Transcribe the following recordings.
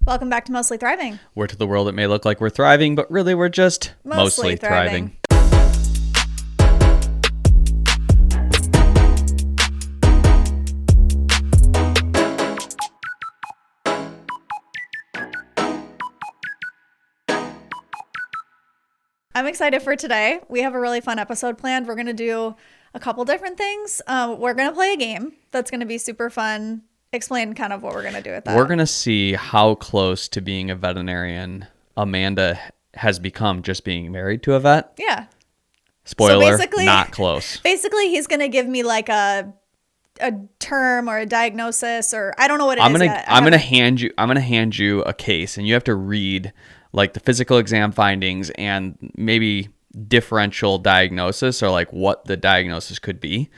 Welcome back to Mostly Thriving. Where to the world it may look like we're thriving, but really we're just mostly thriving. I'm excited for today. We have a really fun episode planned. We're going to do a couple different things. We're going to play a game that's going to be super fun. Explain kind of what we're going to do with that. We're going to see how close to being a veterinarian Amanda has become just being married to a vet. Yeah. Spoiler, not close. Basically, he's going to give me like a term or a diagnosis, or I don't know what it is yet. I'm going to hand you a case, and you have to read like the physical exam findings and maybe differential diagnosis, or like what the diagnosis could be.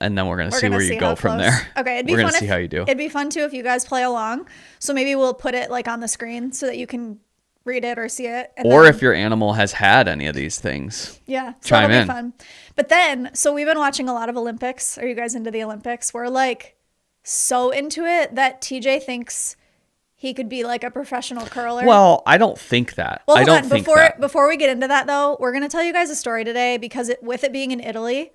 And then we're going to see where you go from there. Okay. We're going to see how you do. It'd be fun too if you guys play along. So maybe we'll put it like on the screen so that you can read it or see it. Or if your animal has had any of these things. Yeah. So chime it'll in. Be fun. But then, so we've been watching a lot of Olympics. Are you guys into the Olympics? We're like so into it that TJ thinks he could be like a professional curler. Well, I don't think that. Well, I don't think that. Before we get into that though, we're going to tell you guys a story today because with it being in Italy,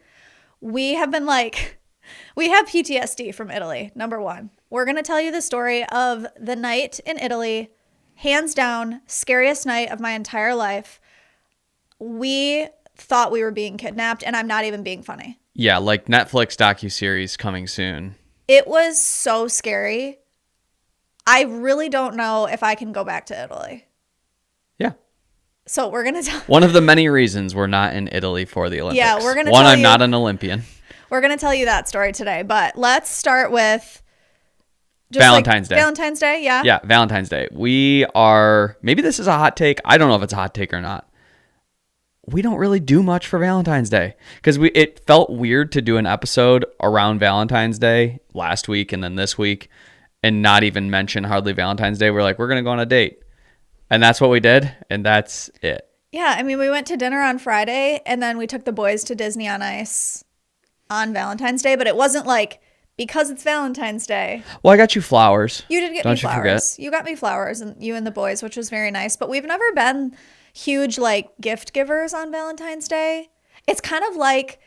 we have PTSD from Italy, number one. We're going to tell you the story of the night in Italy, hands down, scariest night of my entire life. We thought we were being kidnapped, and I'm not even being funny. Yeah, like Netflix docuseries coming soon. It was so scary. I really don't know if I can go back to Italy. Yeah. So we're going to tell... One of the many reasons we're not in Italy for the Olympics. Yeah, we're going to I'm not an Olympian. We're going to tell you that story today, but let's start with Valentine's Day. Valentine's Day, yeah? Yeah, Valentine's Day. Maybe this is a hot take. I don't know if it's a hot take or not. We don't really do much for Valentine's Day because it felt weird to do an episode around Valentine's Day last week and then this week and not even mention hardly Valentine's Day. We're like, we're going to go on a date. And that's what we did, and that's it. Yeah, I mean, we went to dinner on Friday, and then we took the boys to Disney on Ice on Valentine's Day, but it wasn't like because it's Valentine's Day. Well, I got you flowers. You did get me flowers. Forget. You got me flowers, and you and the boys, which was very nice. But we've never been huge like gift givers on Valentine's Day. It's kind of like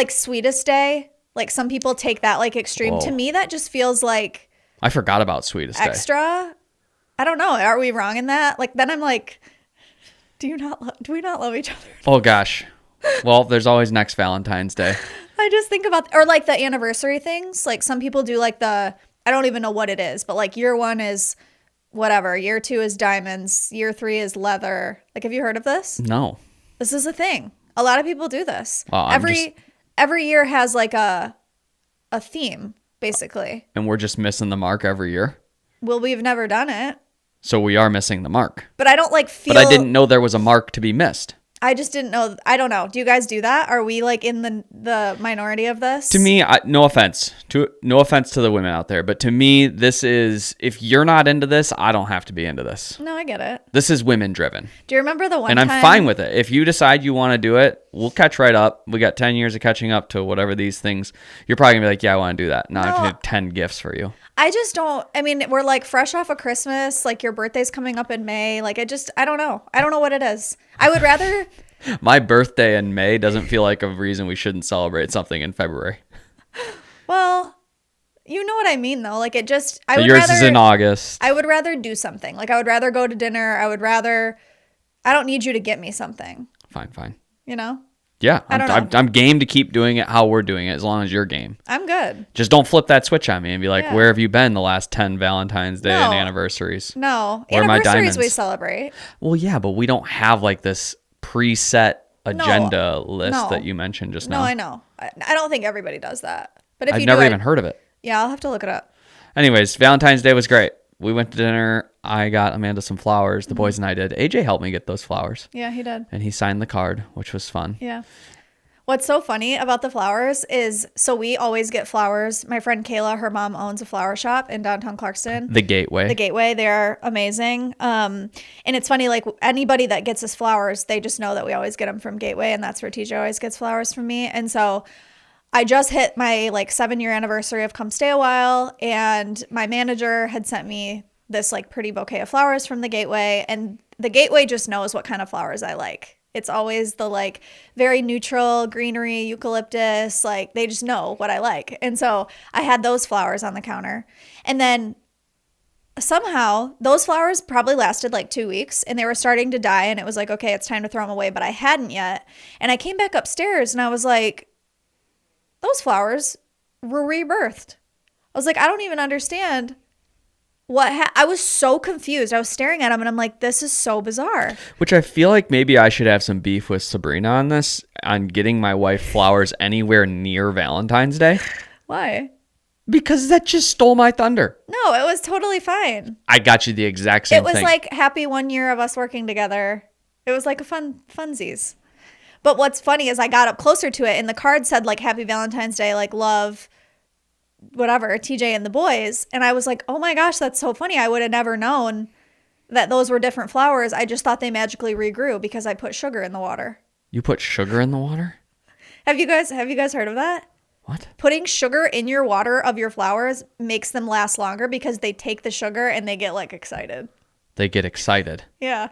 Sweetest Day. Like some people take that like extreme. Whoa. To me, that just feels like I forgot about Sweetest Day. Extra. I don't know. Are we wrong in that? Like then I'm like, do we not love each other? Oh gosh. Well, there's always next Valentine's Day. I just think about, or like the anniversary things. Like some people do like I don't even know what it is, but like year 1 is whatever. Year 2 is diamonds. Year 3 is leather. Like, have you heard of this? No. This is a thing. A lot of people do this. Oh, every year has like a theme, basically. And we're just missing the mark every year? Well, we've never done it. So we are missing the mark. But I don't feel... But I didn't know there was a mark to be missed. I just didn't know. I don't know. Do you guys do that? Are we like in the minority of this? To me, no offense to the women out there, but to me, this is, if you're not into this, I don't have to be into this. No, I get it. This is women driven. Do you remember the one time? And I'm fine with it. If you decide you want to do it, we'll catch right up. We got 10 years of catching up to whatever these things. You're probably gonna be like, yeah, I want to do that. Now I have to do 10 gifts for you. I just don't, I mean, we're like fresh off of Christmas, like your birthday's coming up in May. Like I don't know. I don't know what it is. I would rather... My birthday in May doesn't feel like a reason we shouldn't celebrate something in February. Well, you know what I mean though. Like it just, yours is in August. I would rather do something. Like I would rather go to dinner. I don't need you to get me something. Fine. You know? Yeah, I'm game to keep doing it how we're doing it as long as you're game. I'm good. Just don't flip that switch on me and be like, where have you been the last 10 Valentine's Day and anniversaries? No. Where are my diamonds? Anniversaries we celebrate. Well, yeah, but we don't have like this preset agenda list that you mentioned just now. No, I know. I don't think everybody does that. But if I've you never do even heard of it. Yeah, I'll have to look it up. Anyways, Valentine's Day was great. We went to dinner. I got Amanda some flowers. The boys and I did. AJ helped me get those flowers. Yeah, he did. And he signed the card, which was fun. Yeah. What's so funny about the flowers is, so we always get flowers. My friend Kayla, her mom owns a flower shop in downtown Clarkston. The Gateway. They're amazing. And it's funny, like anybody that gets us flowers, they just know that we always get them from Gateway, and that's where TJ always gets flowers from me. And so I just hit my 7-year anniversary of Come Stay a While, and my manager had sent me this like pretty bouquet of flowers from the Gateway, and the Gateway just knows what kind of flowers I like. It's always the like very neutral greenery, eucalyptus, like they just know what I like. And so I had those flowers on the counter. And then somehow those flowers probably lasted like 2 weeks and they were starting to die, and it was like, okay, it's time to throw them away, but I hadn't yet. And I came back upstairs and I was like, those flowers were rebirthed. I was like, I don't even understand I was so confused. I was staring at them and I'm like, this is so bizarre. Which I feel like maybe I should have some beef with Sabrina on this, on getting my wife flowers anywhere near Valentine's Day. Why? Because that just stole my thunder. No, it was totally fine. I got you the exact same thing. It was like happy 1 year of us working together. It was like a funsies. But what's funny is I got up closer to it and the card said like Happy Valentine's Day, like love, whatever, TJ and the boys. And I was like, oh my gosh, that's so funny. I would have never known that those were different flowers. I just thought they magically regrew because I put sugar in the water. You put sugar in the water? Have you guys heard of that? What? Putting sugar in your water of your flowers makes them last longer because they take the sugar and they get like excited. They get excited. Yeah.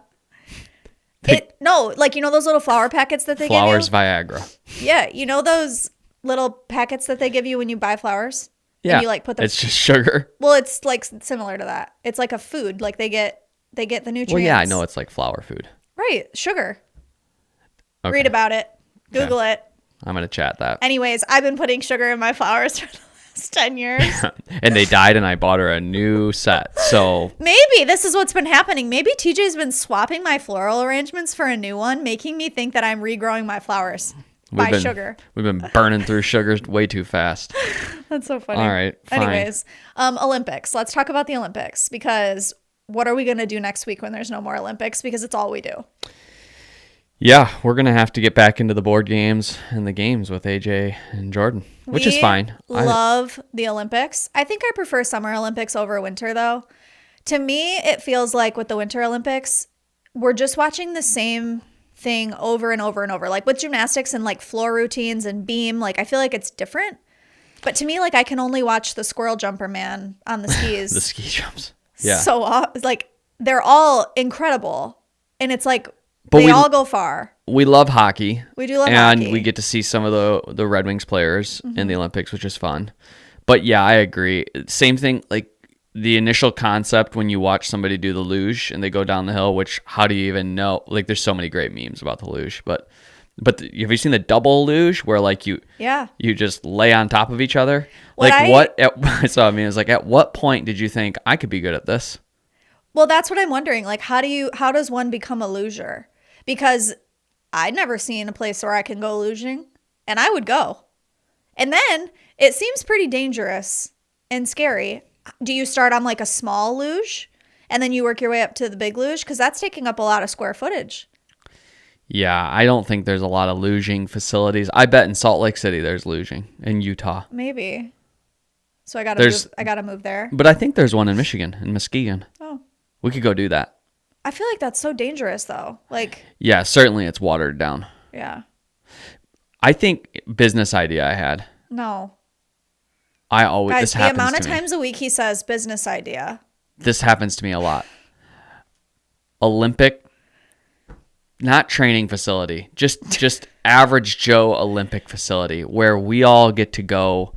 Like, you know those little flower packets that they give you? Flowers Viagra. Yeah. You know those little packets that they give you when you buy flowers? Yeah. And you like put them. It's just sugar. Well, it's like similar to that. It's like a food. Like they get the nutrients. Well, yeah, I know it's like flower food. Right. Sugar. Okay. Read about it. Google it. I'm going to chat that. Anyways, I've been putting sugar in my flowers for the last 10 years. And they died and I bought her a new set. So maybe this is what's been happening. Maybe TJ's been swapping my floral arrangements for a new one, making me think that I'm regrowing my flowers by sugar. We've been burning through sugars way too fast. That's so funny. All right, fine. Anyways, Olympics. Let's talk about the Olympics, because what are we going to do next week when there's no more Olympics? Because it's all we do. Yeah, we're going to have to get back into the board games and the games with AJ and Jordan, which is fine. Love the Olympics. I think I prefer Summer Olympics over winter, though. To me, it feels like with the Winter Olympics, we're just watching the same thing over and over and over. Like with gymnastics and like floor routines and beam, like I feel like it's different. But to me, like I can only watch the squirrel jumper man on the skis. The ski jumps. Yeah. So like they're all incredible. And it's like they all go far. We love hockey. We do love hockey. And we get to see some of the Red Wings players in the Olympics, which is fun. But yeah, I agree. Same thing, like the initial concept when you watch somebody do the luge and they go down the hill, which how do you even know? Like there's so many great memes about the luge, but have you seen the double luge where like you just lay on top of each other? It's like at what point did you think I could be good at this? Well, that's what I'm wondering. Like how does one become a luger? Because I'd never seen a place where I can go luging, and I would go. And then it seems pretty dangerous and scary. Do you start on like a small luge and then you work your way up to the big luge? Because that's taking up a lot of square footage. Yeah, I don't think there's a lot of luging facilities. I bet in Salt Lake City there's luging. In Utah. Maybe. So I gotta move there. But I think there's one in Michigan, in Muskegon. Oh. We could go do that. I feel like that's so dangerous though. Like. Yeah, certainly it's watered down. Yeah. I think business idea I had. No. Guys, the amount of times a week he says business idea. This happens to me a lot. Olympic, not training facility, just average Joe Olympic facility where we all get to go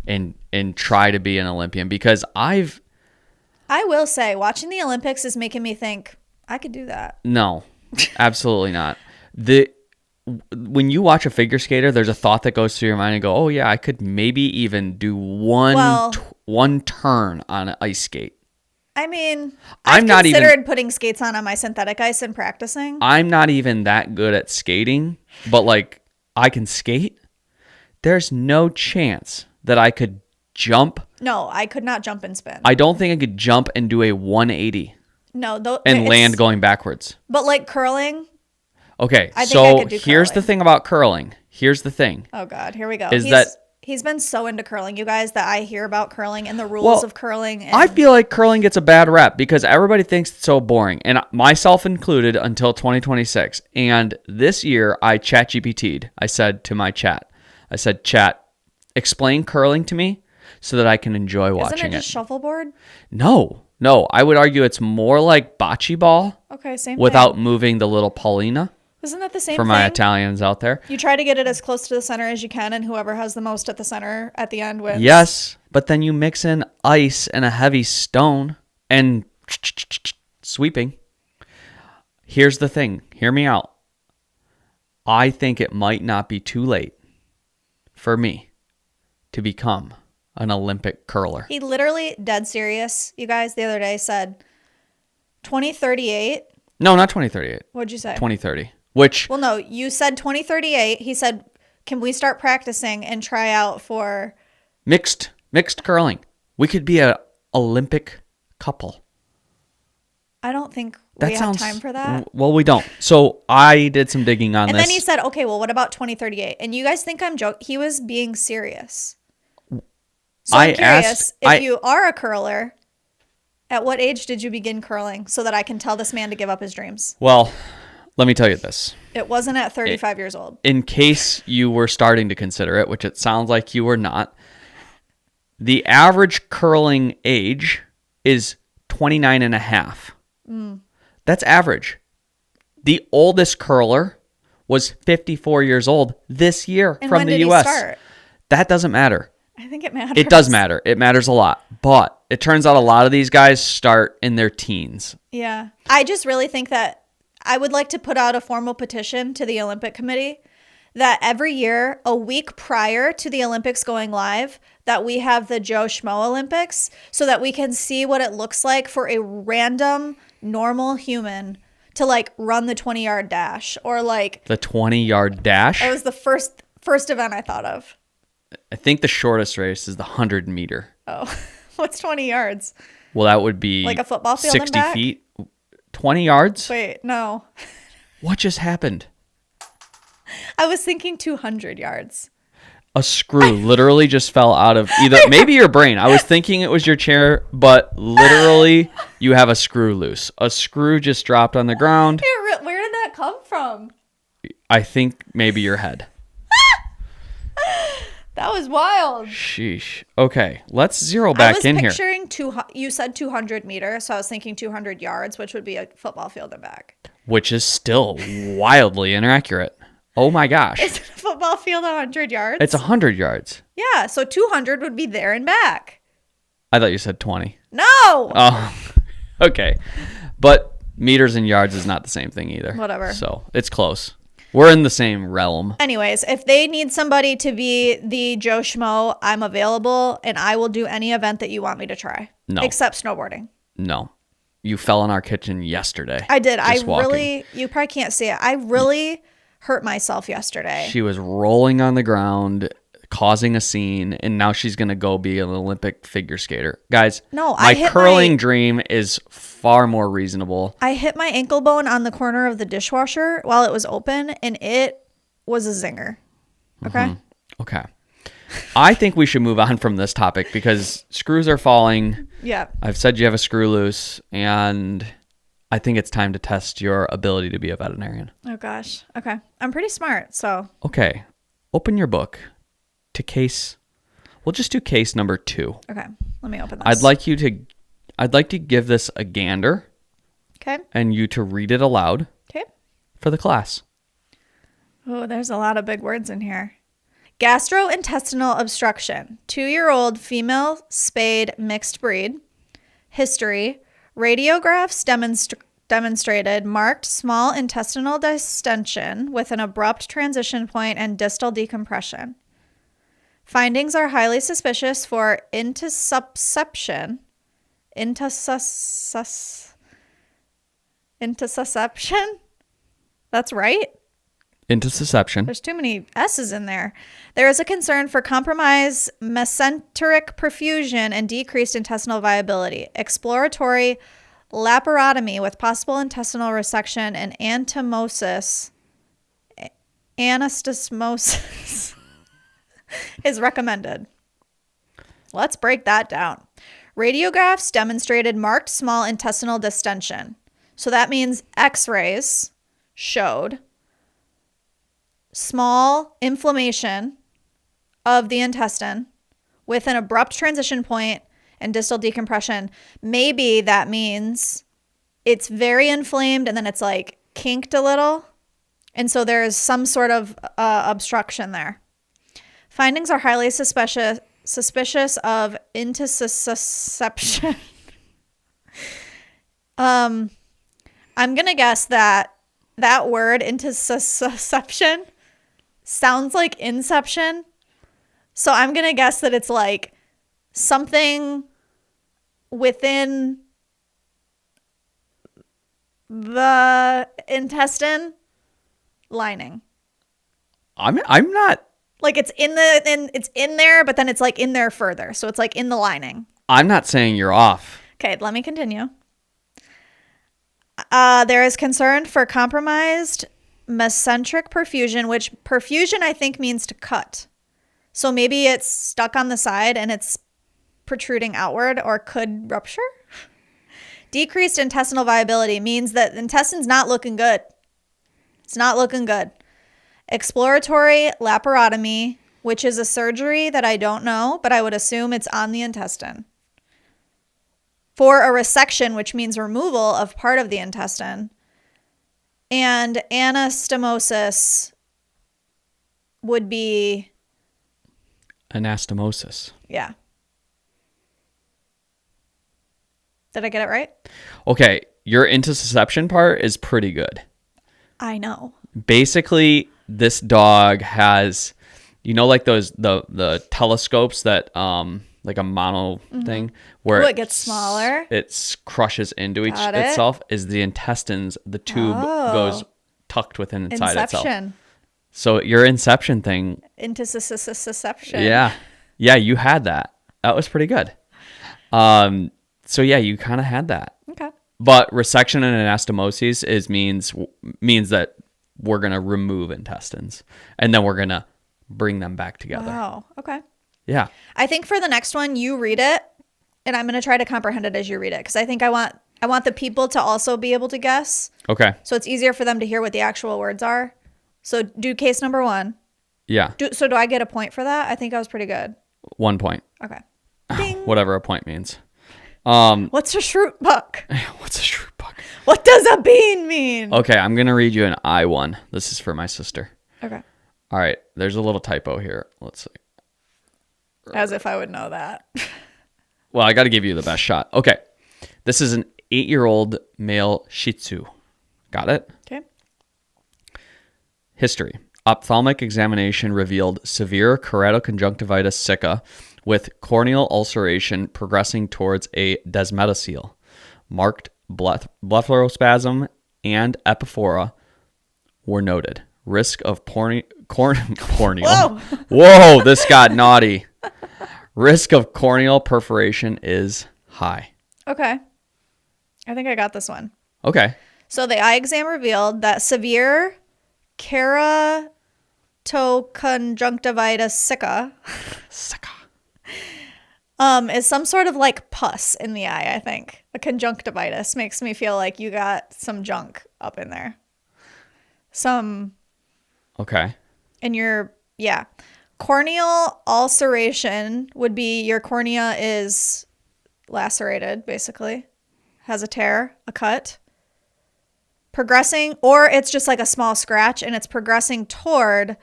and try to be an Olympian, because I will say watching the Olympics is making me think I could do that. No, absolutely not. When you watch a figure skater, there's a thought that goes through your mind and go, oh yeah, I could maybe even do one turn on an ice skate. I mean, I've considered putting skates on my synthetic ice and practicing. I'm not even that good at skating, but like I can skate. There's no chance that I could jump. No, I could not jump and spin. I don't think I could jump and do a 180. No, and land going backwards. But like curling. Okay, so here's the thing about curling. Here's the thing. Oh God, here we go. He's been so into curling, you guys, that I hear about curling and the rules of curling. I feel like curling gets a bad rep because everybody thinks it's so boring, and myself included, until 2026. And this year, I ChatGPT'd. I said to my chat, chat, explain curling to me so that I can enjoy watching it. Isn't it just shuffleboard? No, No, I would argue it's more like bocce ball Okay, same without thing. moving the little Paulina Isn't that the same for thing? my Italians out there. You try to get it as close to the center as you can, and whoever has the most at the center at the end wins. Yes, but then you mix in ice and a heavy stone and sweeping. Here's the thing. Hear me out. I think it might not be too late for me to become an Olympic curler. He literally, dead serious, you guys, the other day said 2038. No, not 2038. What'd you say? 2030. Which, Well, no, you said 2038. He said, can we start practicing and try out for... mixed curling. We could be a Olympic couple. I don't think That we sounds, have time for that. Well, we don't. So I did some digging on And this. then he said, okay, well, what about 2038? And you guys think I'm joking? He was being serious. So I'm curious, if you are a curler, at what age did you begin curling so that I can tell this man to give up his dreams? Well, let me tell you this. It wasn't at 35 years old. In case you were starting to consider it, which it sounds like you were not, the average curling age is 29 and a half. That's average. The oldest curler was 54 years old this year And from when the did U.S. he start? That doesn't matter. I think it matters. It does matter. It matters a lot. But it turns out a lot of these guys start in their teens. Yeah. I just really think that I would like to put out a formal petition to the Olympic Committee that every year, a week prior to the Olympics going live, that we have the Joe Schmo Olympics so that we can see what it looks like for a random, normal human to like run the 20-yard dash or like... The 20-yard dash? That was the first event I thought of. I think the shortest race is the 100-meter. Oh, what's 20 yards? Well, that would be Like a football field and 60 back? feet. 20 yards? Wait, no. What just happened? I was thinking 200 yards. A screw literally just fell out of either maybe your brain. I was thinking it was your chair, but literally you have a screw loose. A screw just dropped on the ground. Where did that come from? I think maybe your head. That was wild. Sheesh. Okay, let's zero back in I here. was picturing you said 200 meters, so I was thinking 200 yards, which would be a football field and back. Which is still wildly inaccurate. Oh my gosh. Is it a football field 100 yards? It's 100 yards. Yeah, so 200 would be there and back. I thought you said 20. No. Oh, okay. But meters and yards is not the same thing either. Whatever. So it's close. We're in the same realm. Anyways, if they need somebody to be the Joe Schmo, I'm available, and I will do any event that you want me to try. No. Except snowboarding. No. You fell in our kitchen yesterday. I did. Just walking. You probably can't see it. I really hurt myself yesterday. She was rolling on the ground, causing a scene, and now she's going to go be an Olympic figure skater. Guys, No, my curling dream is far more reasonable. I hit my ankle bone on the corner of the dishwasher while it was open, and it was a zinger. Okay? Mm-hmm. Okay. I think we should move on from this topic because screws are falling. Yeah. I've said you have a screw loose, and I think it's time to test your ability to be a veterinarian. Oh, gosh. Okay. I'm pretty smart, so. Okay. Open your book to case. We'll just do case number 2. Okay. Let me open this. I'd like to give this a gander. Okay. And you to read it aloud. Okay. For the class. Oh, there's a lot of big words in here. Gastrointestinal obstruction. 2-year-old female spayed mixed breed. History. Radiographs demonstrated marked small intestinal distension with an abrupt transition point and distal decompression. Findings are highly suspicious for intussusception. Intussusception? That's right. Intussusception. There's too many S's in there. There is a concern for compromised mesenteric perfusion and decreased intestinal viability. Exploratory laparotomy with possible intestinal resection and anastomosis is recommended. Let's break that down. Radiographs demonstrated marked small intestinal distension. So that means X-rays showed small inflammation of the intestine with an abrupt transition point and distal decompression. Maybe that means it's very inflamed and then it's like kinked a little. And so there's some sort of obstruction there. Findings are highly suspicious of intussusception. I'm going to guess that word intussusception sounds like inception. So I'm going to guess that it's like something within the intestine lining. I'm not. Like it's it's in there, but then it's like in there further. So it's like in the lining. I'm not saying you're off. Okay, let me continue. There is concern for compromised mesenteric perfusion, which perfusion I think means to cut. So maybe it's stuck on the side and it's protruding outward or could rupture. Decreased intestinal viability means that the intestine's not looking good. It's not looking good. Exploratory laparotomy, which is a surgery that I don't know, but I would assume it's on the intestine. For a resection, which means removal of part of the intestine. And anastomosis would be... Anastomosis. Yeah. Did I get it right? Okay, your intussusception part is pretty good. I know. Basically, this dog has, like those the telescopes that like a mono thing where it gets smaller. It crushes into Got it. itself. Is the intestines, the tube goes tucked within inside itself. So your inception thing. Intussusception. Yeah, you had that. That was pretty good. So yeah, you kind of had that. Okay. But resection and anastomosis means that we're going to remove intestines and then we're going to bring them back together. Oh, okay. Yeah. I think for the next one, you read it and I'm going to try to comprehend it as you read it. Cause I think I want the people to also be able to guess. Okay. So it's easier for them to hear what the actual words are. So do case number 1. Yeah. So do I get a point for that? I think I was pretty good. 1 point. Okay. Ding. Whatever a point means. What's a shroot buck? What's a shroot buck? What does a bean mean? Okay, I'm going to read you an I1. This is for my sister. Okay. All right, there's a little typo here. Let's see. As if I would know that. Well, I got to give you the best shot. Okay. This is an 8-year-old male Shih Tzu. Got it? Okay. History. Ophthalmic examination revealed severe keratoconjunctivitis sicca with corneal ulceration progressing towards a desmetocele. Marked blepharospasm and epiphora were noted. Risk of corneal... Whoa! Whoa, this got naughty. Risk of corneal perforation is high. Okay. I think I got this one. Okay. So the eye exam revealed that severe keratoconjunctivitis sicca is some sort of like pus in the eye, I think. A conjunctivitis makes me feel like you got some junk up in there. Okay. And corneal ulceration would be your cornea is lacerated, basically. Has a tear, a cut. Progressing, or it's just like a small scratch and it's progressing toward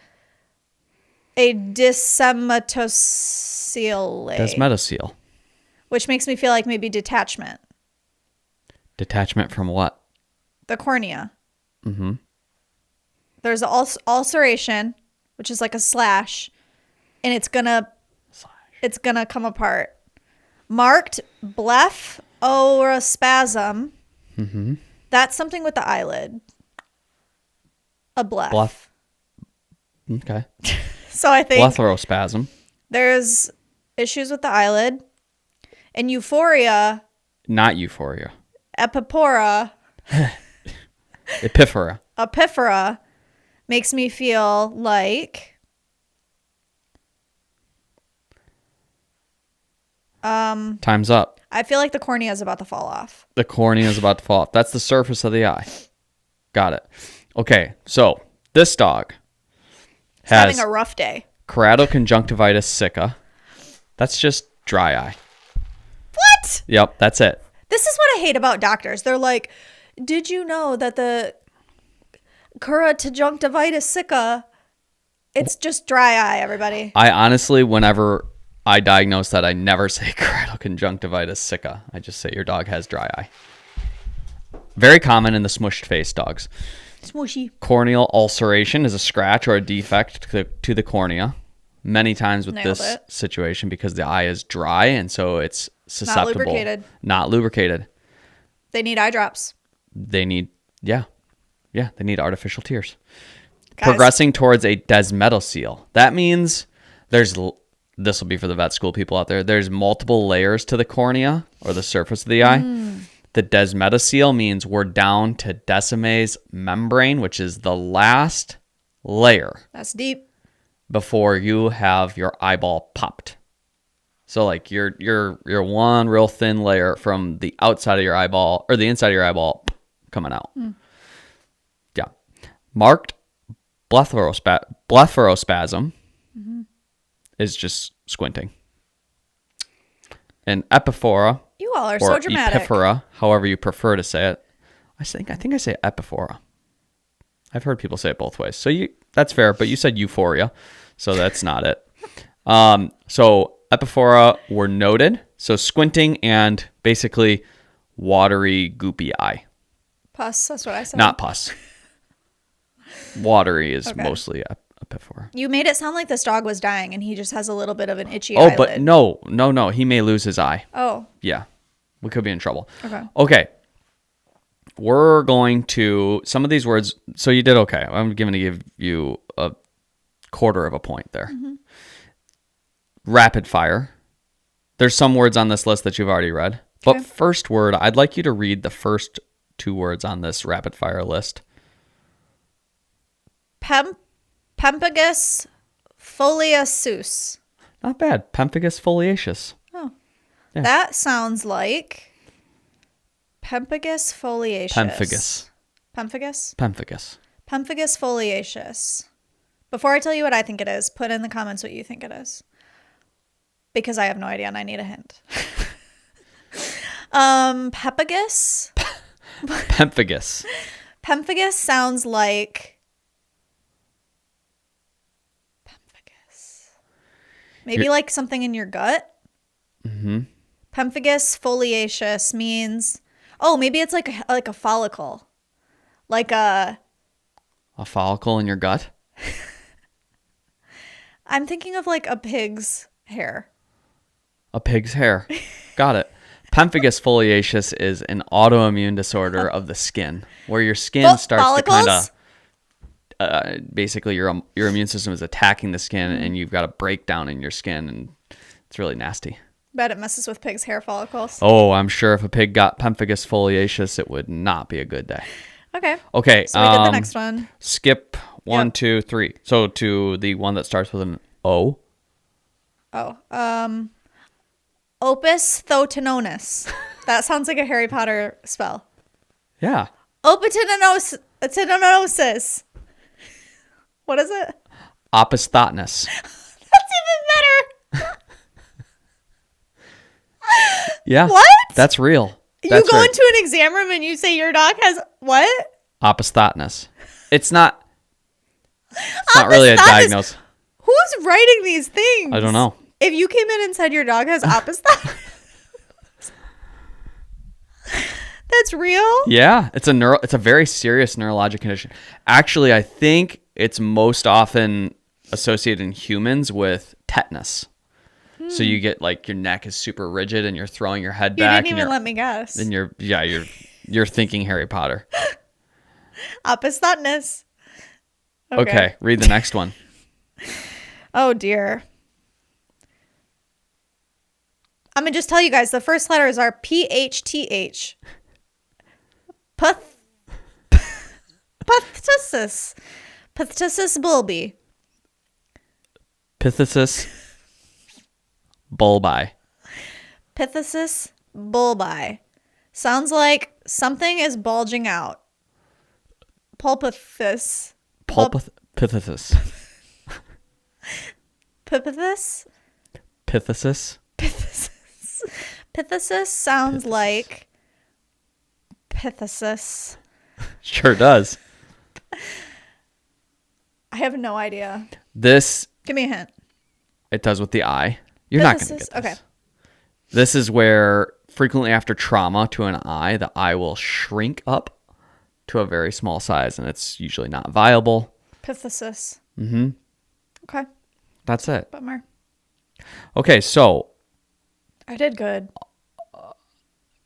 a desmetocele. Which makes me feel like maybe detachment. Detachment from what? The cornea. Mm-hmm. There's ulceration, which is like a slash, and it's gonna come apart. Marked blepharospasm. Mm-hmm. That's something with the eyelid. A bleph. Okay. So I think blepharospasm. There's issues with the eyelid. And euphoria. Not euphoria. Epiphora. Epiphora makes me feel like time's up. I feel like the cornea is about to fall off. The cornea is about to fall off. That's the surface of the eye. Got it. Okay, so this dog has having a rough day. Keratoconjunctivitis sicca. That's just dry eye. What? Yep, that's it. This is what I hate about doctors. They're like, did you know that the keratoconjunctivitis sicca, it's just dry eye, everybody. I honestly, whenever I diagnose that, I never say keratoconjunctivitis sicca. I just say your dog has dry eye. Very common in the smushed face dogs. Smooshy. Corneal ulceration is a scratch or a defect to the cornea. Many times with Nailed this it. situation, because the eye is dry and so it's susceptible. Not lubricated. They need eye drops. They need, they need artificial tears. Guys. Progressing towards a desmetocele. That means this will be for the vet school people out there. There's multiple layers to the cornea or the surface of the eye. The desmetocele means we're down to Descemet's membrane, which is the last layer. That's deep. Before you have your eyeball popped. So like you're one real thin layer from the outside of your eyeball or the inside of your eyeball coming out. Yeah. Marked blepharospasm is just squinting. And epiphora, You all are or so dramatic. epiphora, however you prefer to say it. I think I say epiphora. I've heard people say it both ways. So that's fair, but you said euphoria, so that's not it. So epiphora were noted. So squinting and basically watery, goopy eye. Pus, that's what I said. Not pus. Watery is mostly epiphora. You made it sound like this dog was dying and he just has a little bit of an itchy Oh, eyelid. but no. He may lose his eye. Oh. Yeah. We could be in trouble. Okay. We're going to, some of these words, so you did okay. I'm going to give you a quarter of a point there. Rapid fire. There's some words on this list that you've already read. But first word, I'd like you to read the first two words on this rapid fire list. Pemphigus foliaceus. Not bad. Pemphigus foliaceus. Oh. Yeah. That sounds like Pemphigus foliaceus. Pemphigus. Pemphigus? Pemphigus. Pemphigus foliaceus. Before I tell you what I think it is, put in the comments what you think it is. Because I have no idea and I need a hint. Pemphigus? Pemphigus. Pemphigus sounds like maybe like something in your gut. Pemphigus foliaceus means, maybe it's like a follicle, like a follicle in your gut. I'm thinking of like a pig's hair. A pig's hair. Got it. Pemphigus foliaceus is an autoimmune disorder of the skin, where your skin starts follicles? to kind of, basically your immune system is attacking the skin, and you've got a breakdown in your skin, and it's really nasty. Bet it messes with pigs' hair follicles. Oh, I'm sure if a pig got pemphigus foliaceus, it would not be a good day. Okay. So we did the next one. Skip 1, 2, 3. So to the one that starts with an O. Opus thotononis. That sounds like a Harry Potter spell. Yeah. Opitinonosis. What is it? Opisthotonus. That's even better. Yeah. What? That's real. You That's go right. into an exam room and you say your dog has what? Opisthotonus. It's not really a diagnosis. Who's writing these things? I don't know. If you came in and said your dog has opisthotonus, that's real? Yeah, it's a very serious neurologic condition. Actually, I think it's most often associated in humans with tetanus. So you get like your neck is super rigid and you're throwing your head back. You didn't even let me guess. And you're thinking Harry Potter. Opisthotonus. Okay, read the next one. Oh dear. I'm going to just tell you guys the first letters are PHTH. Phthisis. Phthisis bulbi. Phthisis bulbi. Phthisis bulbi. Sounds like something is bulging out. Pulpithis. Phthisis. Pipithis? Phthisis. Pipithis. Pithesis sounds like pithesis. Sure does. I have no idea. This, Give me a hint. it does with the eye. You're not going to get this. Okay. This is where frequently after trauma to an eye, the eye will shrink up to a very small size, and it's usually not viable. Pithesis. Mm-hmm. Okay. That's it. Bummer. Okay, so I did good.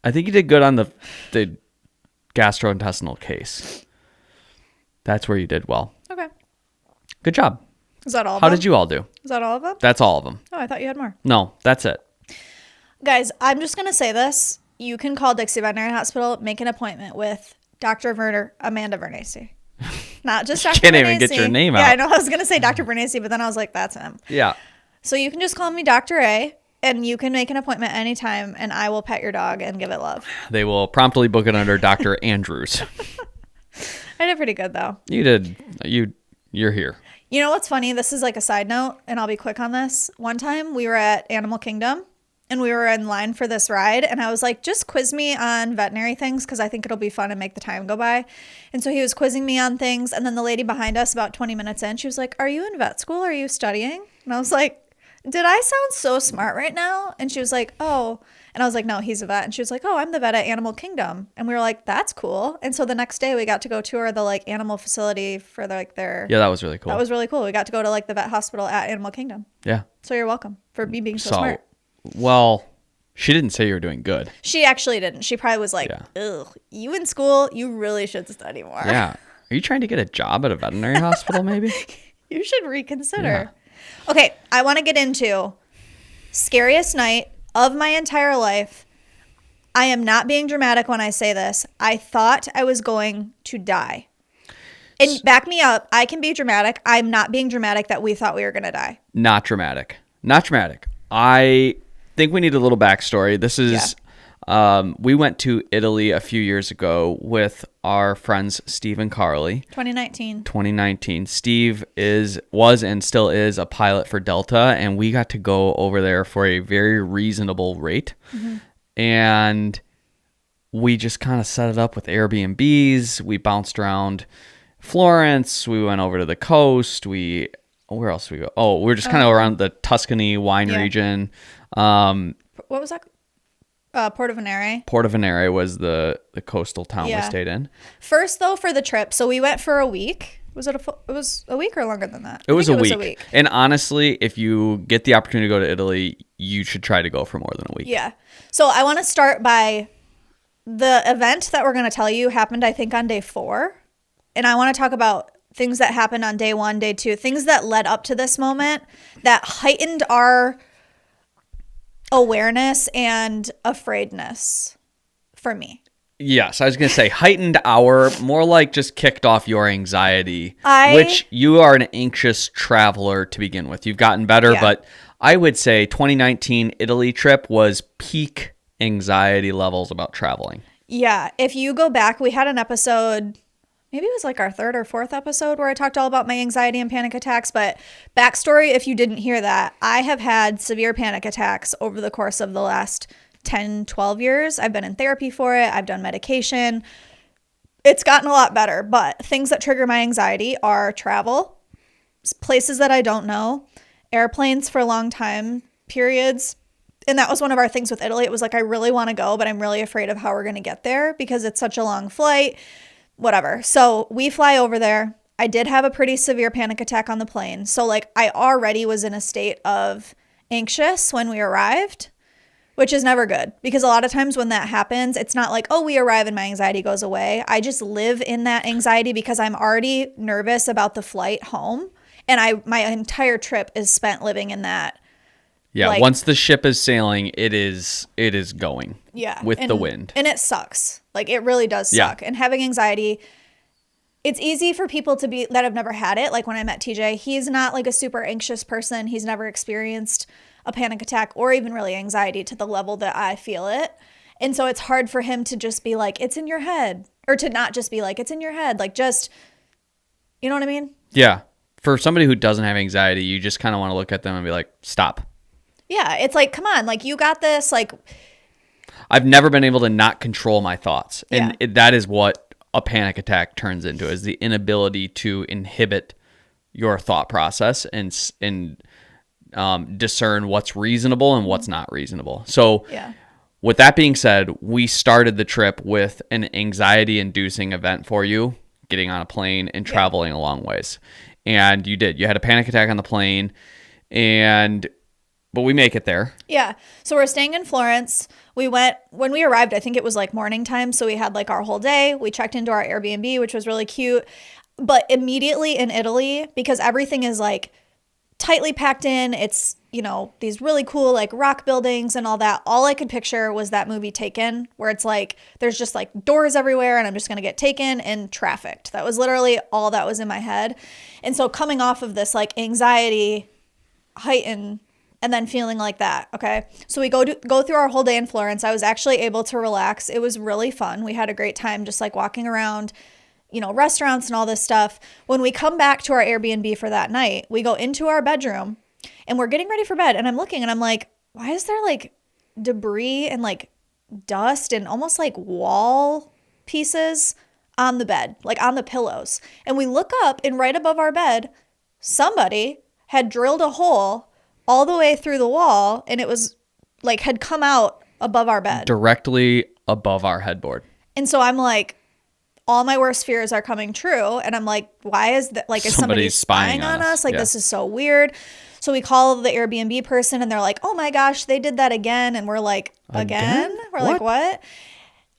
I think you did good on the gastrointestinal case. That's where you did well. Okay. Good job. Is that all of How them? did you all do? Is that all of them? That's all of them. Oh, I thought you had more. No, that's it. Guys, I'm just going to say this. You can call Dixie Veterinary Hospital, make an appointment with Dr. Amanda Vernacey. Not just Dr. Can't Vernacey. even get your name out. Yeah, I know. I was going to say Dr. Vernacey, but then I was like, that's him. Yeah. So you can just call me Dr. A, and you can make an appointment anytime, and I will pet your dog and give it love. They will promptly book it under Dr. Andrews. I did pretty good, though. You did. You're here. You know what's funny? This is like a side note, and I'll be quick on this. One time we were at Animal Kingdom, and we were in line for this ride, and I was like, just quiz me on veterinary things because I think it'll be fun and make the time go by. And so he was quizzing me on things, and then the lady behind us, about 20 minutes in, she was like, are you in vet school? Are you studying? And I was like, did I sound so smart right now? And she was like, oh. And I was like, no, he's a vet. And she was like, oh, I'm the vet at Animal Kingdom. And we were like, that's cool. And so the next day we got to go tour the like animal facility for their Yeah, that was really cool. That was really cool. We got to go to like the vet hospital at Animal Kingdom. Yeah. So you're welcome for me being so smart. Well, she didn't say you were doing good. She actually didn't. She probably was like, ugh, you in school, you really should study more. Yeah. Are you trying to get a job at a veterinary hospital maybe? You should reconsider. Yeah. Okay, I want to get into scariest night of my entire life. I am not being dramatic when I say this. I thought I was going to die. And back me up. I can be dramatic. I'm not being dramatic that we thought we were going to die. Not dramatic. Not dramatic. I think we need a little backstory. This is, we went to Italy a few years ago with our friends Steve and Carly. 2019. Steve was and still is a pilot for Delta, and we got to go over there for a very reasonable rate. Mm-hmm. And we just kind of set it up with Airbnbs. We bounced around Florence. We went over to the coast. Where else did we go? Oh, we were just kind of around the Tuscany wine region. What was that? Porto Venere. Porto Venere was the coastal town we stayed in. First, though, for the trip, so we went for a week. It was a week or longer than that? It was a week. And honestly, if you get the opportunity to go to Italy, you should try to go for more than a week. Yeah. So I want to start by the event that we're going to tell you happened, I think, on day 4. And I want to talk about things that happened on day 1, day 2, things that led up to this moment that heightened our awareness and afraidness for me. Yes, I was going to say heightened more like just kicked off your anxiety, which you are an anxious traveler to begin with. You've gotten better, but I would say 2019 Italy trip was peak anxiety levels about traveling. Yeah, if you go back, we had an episode, maybe it was like our 3rd or 4th episode where I talked all about my anxiety and panic attacks. But backstory, if you didn't hear that, I have had severe panic attacks over the course of the last 10, 12 years. I've been in therapy for it. I've done medication. It's gotten a lot better. But things that trigger my anxiety are travel, places that I don't know, airplanes for long time periods. And that was one of our things with Italy. It was like, I really want to go, but I'm really afraid of how we're going to get there because it's such a long flight. Whatever. So we fly over there. I did have a pretty severe panic attack on the plane. So like I already was in a state of anxious when we arrived, which is never good because a lot of times when that happens, it's not like, oh, we arrive and my anxiety goes away. I just live in that anxiety because I'm already nervous about the flight home. And my entire trip is spent living in that. Yeah, like, once the ship is sailing, it is going. Yeah. With the wind. And it sucks. Like it really does suck. Yeah. And having anxiety, it's easy for people that have never had it. Like when I met TJ, he's not like a super anxious person. He's never experienced a panic attack or even really anxiety to the level that I feel it. And so it's hard for him to just be like, it's in your head, or to not just be like, it's in your head. Like just, you know what I mean? Yeah. For somebody who doesn't have anxiety, you just kind of want to look at them and be like, stop. Yeah. It's like, come on, like you got this. Like I've never been able to not control my thoughts. And Yeah. that is what a panic attack turns into, is the inability to inhibit your thought process and discern what's reasonable and what's not reasonable. So Yeah. with that being said, we started the trip with an anxiety-inducing event for you, getting on a plane and traveling a long ways. And you did. You had a panic attack on the plane, but we make it there. Yeah. So we're staying in Florence. We went, when we arrived, I think it was like morning time. So we had like our whole day. We checked into our Airbnb, which was really cute. But immediately in Italy, because everything is like tightly packed in, it's, you know, these really cool like rock buildings and all that. All I could picture was that movie Taken, where it's like there's just like doors everywhere and I'm just going to get taken and trafficked. That was literally all that was in my head. And so coming off of this like anxiety heighten and then feeling like that. Okay. So we go through our whole day in Florence. I was actually able to relax. It was really fun. We had a great time just like walking around, you know, restaurants and all this stuff. When we come back to our Airbnb for that night, we go into our bedroom and we're getting ready for bed. And I'm looking and I'm like, why is there like debris and like dust and almost like wall pieces on the bed, like on the pillows? And we look up and right above our bed, somebody had drilled a hole all the way through the wall and it was like had come out above our bed. Directly above our headboard. And so I'm like, all my worst fears are coming true. And I'm like, why is that? Like, is somebody spying on us? Like, this is so weird. So we call the Airbnb person and they're like, oh my gosh, they did that again. And we're like, again? We're like, what?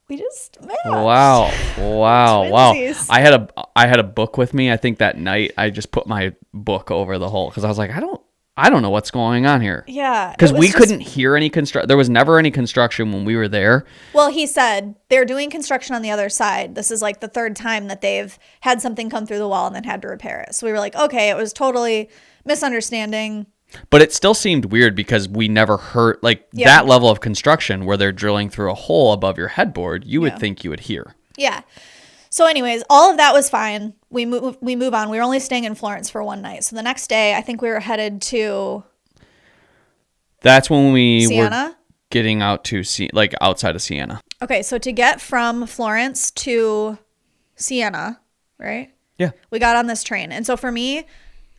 We just matched. Wow. Twinsies. I had a book with me. I think that night I just put my book over the hole because I was like, I don't know what's going on here. Yeah. Because we couldn't hear any construction. There was never any construction when we were there. Well, he said they're doing construction on the other side. This is like the third time that they've had something come through the wall and then had to repair it. So we were like, okay, it was totally misunderstanding. But it still seemed weird because we never heard that level of construction where they're drilling through a hole above your headboard. You would think you would hear. Yeah. So anyways, all of that was fine. We move on. We were only staying in Florence for one night. So the next day, I think we were headed to That's when we Sienna. were getting out to outside of Sienna. Okay, so to get from Florence to Sienna, right? Yeah. We got on this train. And so for me,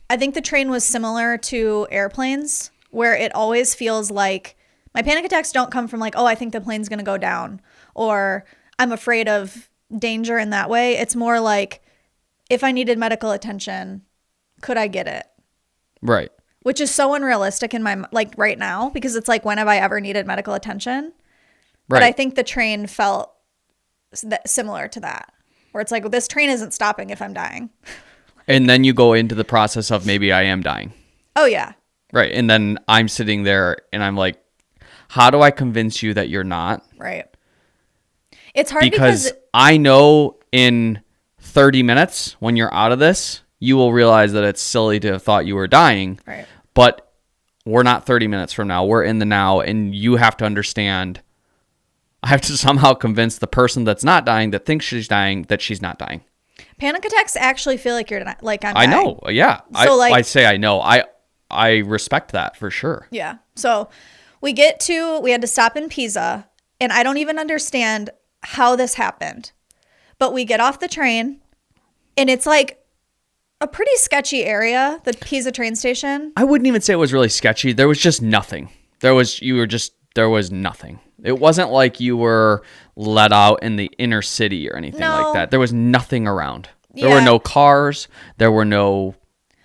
I think the train was similar to airplanes where it always feels like my panic attacks don't come from like, oh, I think the plane's going to go down or I'm afraid of danger in that way. It's more like if I needed medical attention, could I get it? Right. Which is so unrealistic in my like right now because it's like when have I ever needed medical attention? Right. But I think the train felt similar to that where it's like this train isn't stopping if I'm dying. And then you go into the process of maybe I am dying. Oh yeah. Right. And then I'm sitting there and I'm like, how do I convince you that you're not? Right. It's hard because I know in 30 minutes when you're out of this, you will realize that it's silly to have thought you were dying. Right. But we're not 30 minutes from now. We're in the now, and you have to understand. I have to somehow convince the person that's not dying, that thinks she's dying, that she's not dying. Panic attacks actually feel like you're like I'm I dying. know. Yeah. So I say I know. I respect that for sure. Yeah. So we had to stop in Pisa, and I don't even understand how this happened. But we get off the train, and it's like a pretty sketchy area, the Pisa train station. I wouldn't even say it was really sketchy. There was just nothing. There was nothing. It wasn't like you were let out in the inner city or anything like that. There was nothing around. There were no cars. There were no...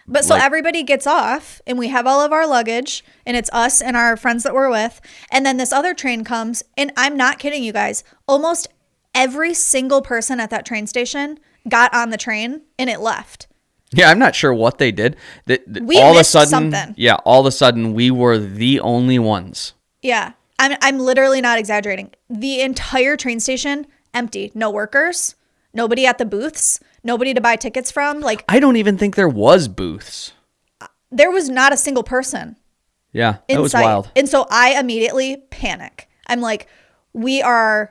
But so everybody gets off and we have all of our luggage and it's us and our friends that we're with. And then this other train comes and I'm not kidding you guys. Almost every single person at that train station got on the train and it left. Yeah, I'm not sure what they did. We all missed something. Yeah, all of a sudden we were the only ones. Yeah, I'm literally not exaggerating. The entire train station empty. No workers. Nobody at the booths. Nobody to buy tickets from. Like I don't even think there was booths. There was not a single person. Yeah, it was wild. And so I immediately panic. I'm like, what are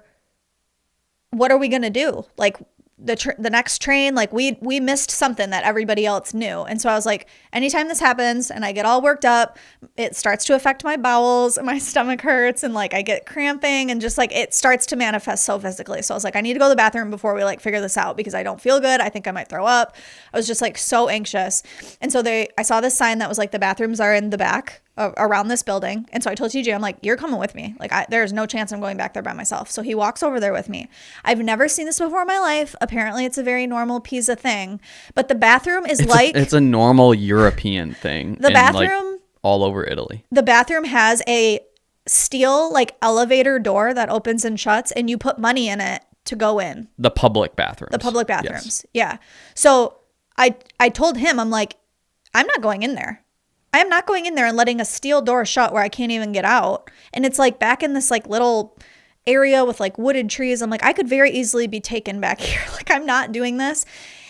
we going to do? Like, the next train, like we missed something that everybody else knew. And so I was like, anytime this happens and I get all worked up, it starts to affect my bowels and my stomach hurts and like I get cramping and just like it starts to manifest so physically. So I was like, I need to go to the bathroom before we like figure this out because I don't feel good. I think I might throw up. I was just like so anxious. And so I saw this sign that was like the bathrooms are in the back around this building. And so I told TJ, I'm like, you're coming with me. Like there's no chance I'm going back there by myself. So he walks over there with me. I've never seen this before in my life. Apparently it's a very normal Pisa thing, but the bathroom is it's a normal European thing. The bathroom like, all over Italy. The bathroom has a steel like elevator door that opens and shuts and you put money in it to go in. The public bathrooms. The public bathrooms. Yes. Yeah. So I told him, I'm like, I'm not going in there. I am not going in there and letting a steel door shut where I can't even get out. And it's like back in this like little area with like wooded trees. I'm like, I could very easily be taken back here. Like I'm not doing this.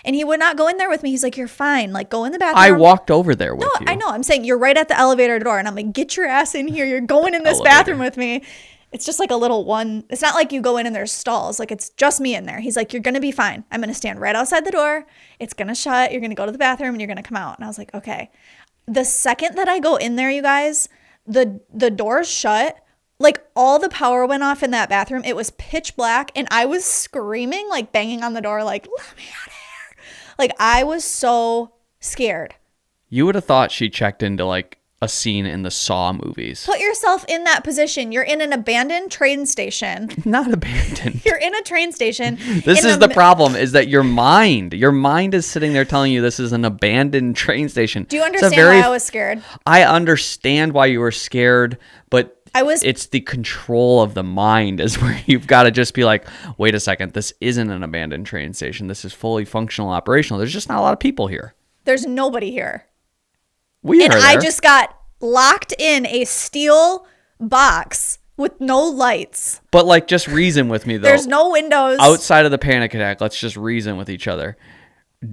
And he would not go in there with me. He's like, you're fine. Like go in the bathroom. I walked over there with you. No, I know. I'm saying you're right at the elevator door. And I'm like, get your ass in here. You're going in this bathroom with me. It's just like a little one. It's not like you go in and there's stalls. Like it's just me in there. He's like, you're going to be fine. I'm going to stand right outside the door. It's going to shut. You're going to go to the bathroom and you're going to come out. And I was like, okay. The second that I go in there, you guys, the doors shut, like all the power went off in that bathroom. It was pitch black and I was screaming, like banging on the door, like, let me out of here. Like I was so scared. You would have thought she checked into like a scene in the Saw movies. Put yourself in that position. You're in an abandoned train station. Not abandoned. You're in a train station. This is the problem, is that your mind is sitting there telling you this is an abandoned train station. Do you understand why I was scared? I understand why you were scared, but it's the control of the mind is where you've got to just be like, wait a second, this isn't an abandoned train station. This is fully functional, operational. There's just not a lot of people here. There's nobody here. I just got locked in a steel box with no lights. But like, just reason with me though. There's no windows. Outside of the panic attack, let's just reason with each other.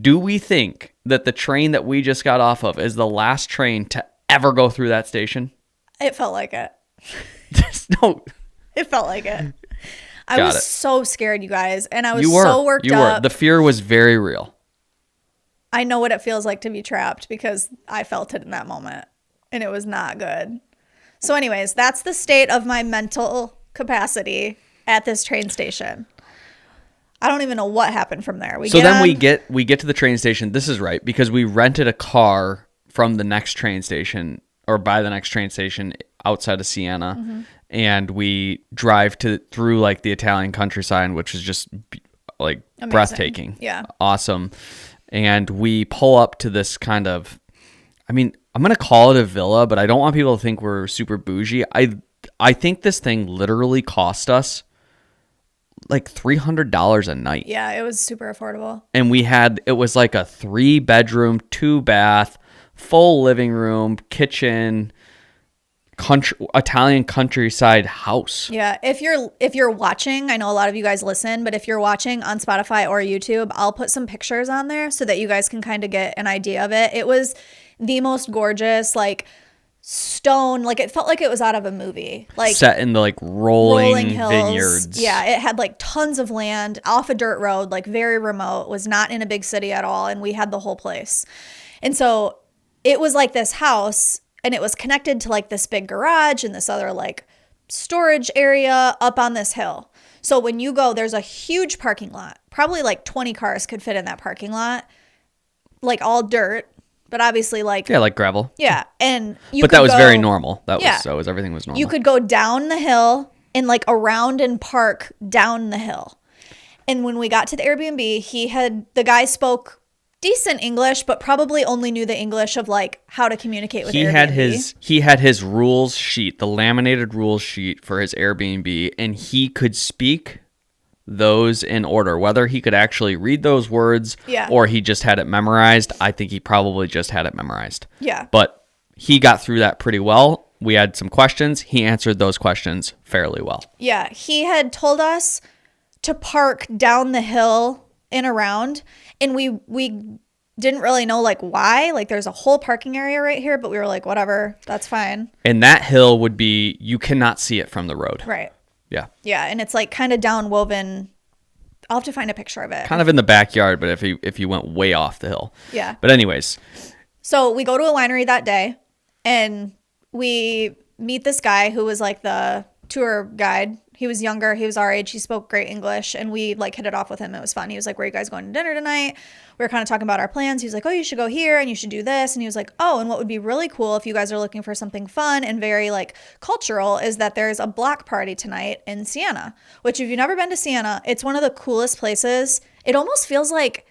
Do we think that the train that we just got off of is the last train to ever go through that station? It felt like it. It felt like it. I was so scared, you guys. And I was so worked up. The fear was very real. I know what it feels like to be trapped because I felt it in that moment and it was not good. So anyways, that's the state of my mental capacity at this train station. I don't even know what happened from there. We get to the train station. This is right, because we rented a car from the next train station or by the next train station outside of Sienna. Mm-hmm. And we drive through like the Italian countryside, which is just like amazing. Breathtaking. Yeah. Awesome. And we pull up to this kind of, I mean, I'm going to call it a villa, but I don't want people to think we're super bougie. I think this thing literally cost us like $300 a night. Yeah, it was super affordable. And it was like a 3-bedroom, 2-bath, full living room, kitchen, Italian countryside house. Yeah, if you're watching, I know a lot of you guys listen, but if you're watching on Spotify or YouTube, I'll put some pictures on there so that you guys can kind of get an idea of it. It was the most gorgeous, like stone, like it felt like it was out of a movie, like set in the like rolling hills. Vineyards. Yeah, it had like tons of land off a dirt road, like very remote, was not in a big city at all, and we had the whole place. And so it was like this house. And it was connected to like this big garage and this other like storage area up on this hill. So when you go, there's a huge parking lot. Probably like 20 cars could fit in that parking lot. Like all dirt, but obviously like... Yeah, like gravel. Yeah. And But that was very normal. Everything was normal. You could go down the hill and like around and park down the hill. And when we got to the Airbnb, the guy spoke decent English, but probably only knew the English of like how to communicate with Airbnb. He had his rules sheet, the laminated rules sheet for his Airbnb, and he could speak those in order. Whether he could actually read those words or he just had it memorized, I think he probably just had it memorized. Yeah. But he got through that pretty well. We had some questions. He answered those questions fairly well. Yeah. He had told us to park down the hill and around, and we didn't really know like why. Like there's a whole parking area right here, but we were like, whatever, that's fine. And that hill would be, you cannot see it from the road. Right. Yeah. Yeah, and it's like kind of down woven I'll have to find a picture of it. Kind of in the backyard, but if you went way off the hill. Yeah. But anyways. So we go to a winery that day, and we meet this guy who was like the tour guide. He was younger. He was our age. He spoke great English, and we like hit it off with him. It was fun. He was like, where are you guys going to dinner tonight? We were kind of talking about our plans. He was like, oh, you should go here and you should do this. And he was like, oh, and what would be really cool if you guys are looking for something fun and very like cultural is that there's a block party tonight in Sienna, which if you've never been to Sienna, it's one of the coolest places. It almost feels like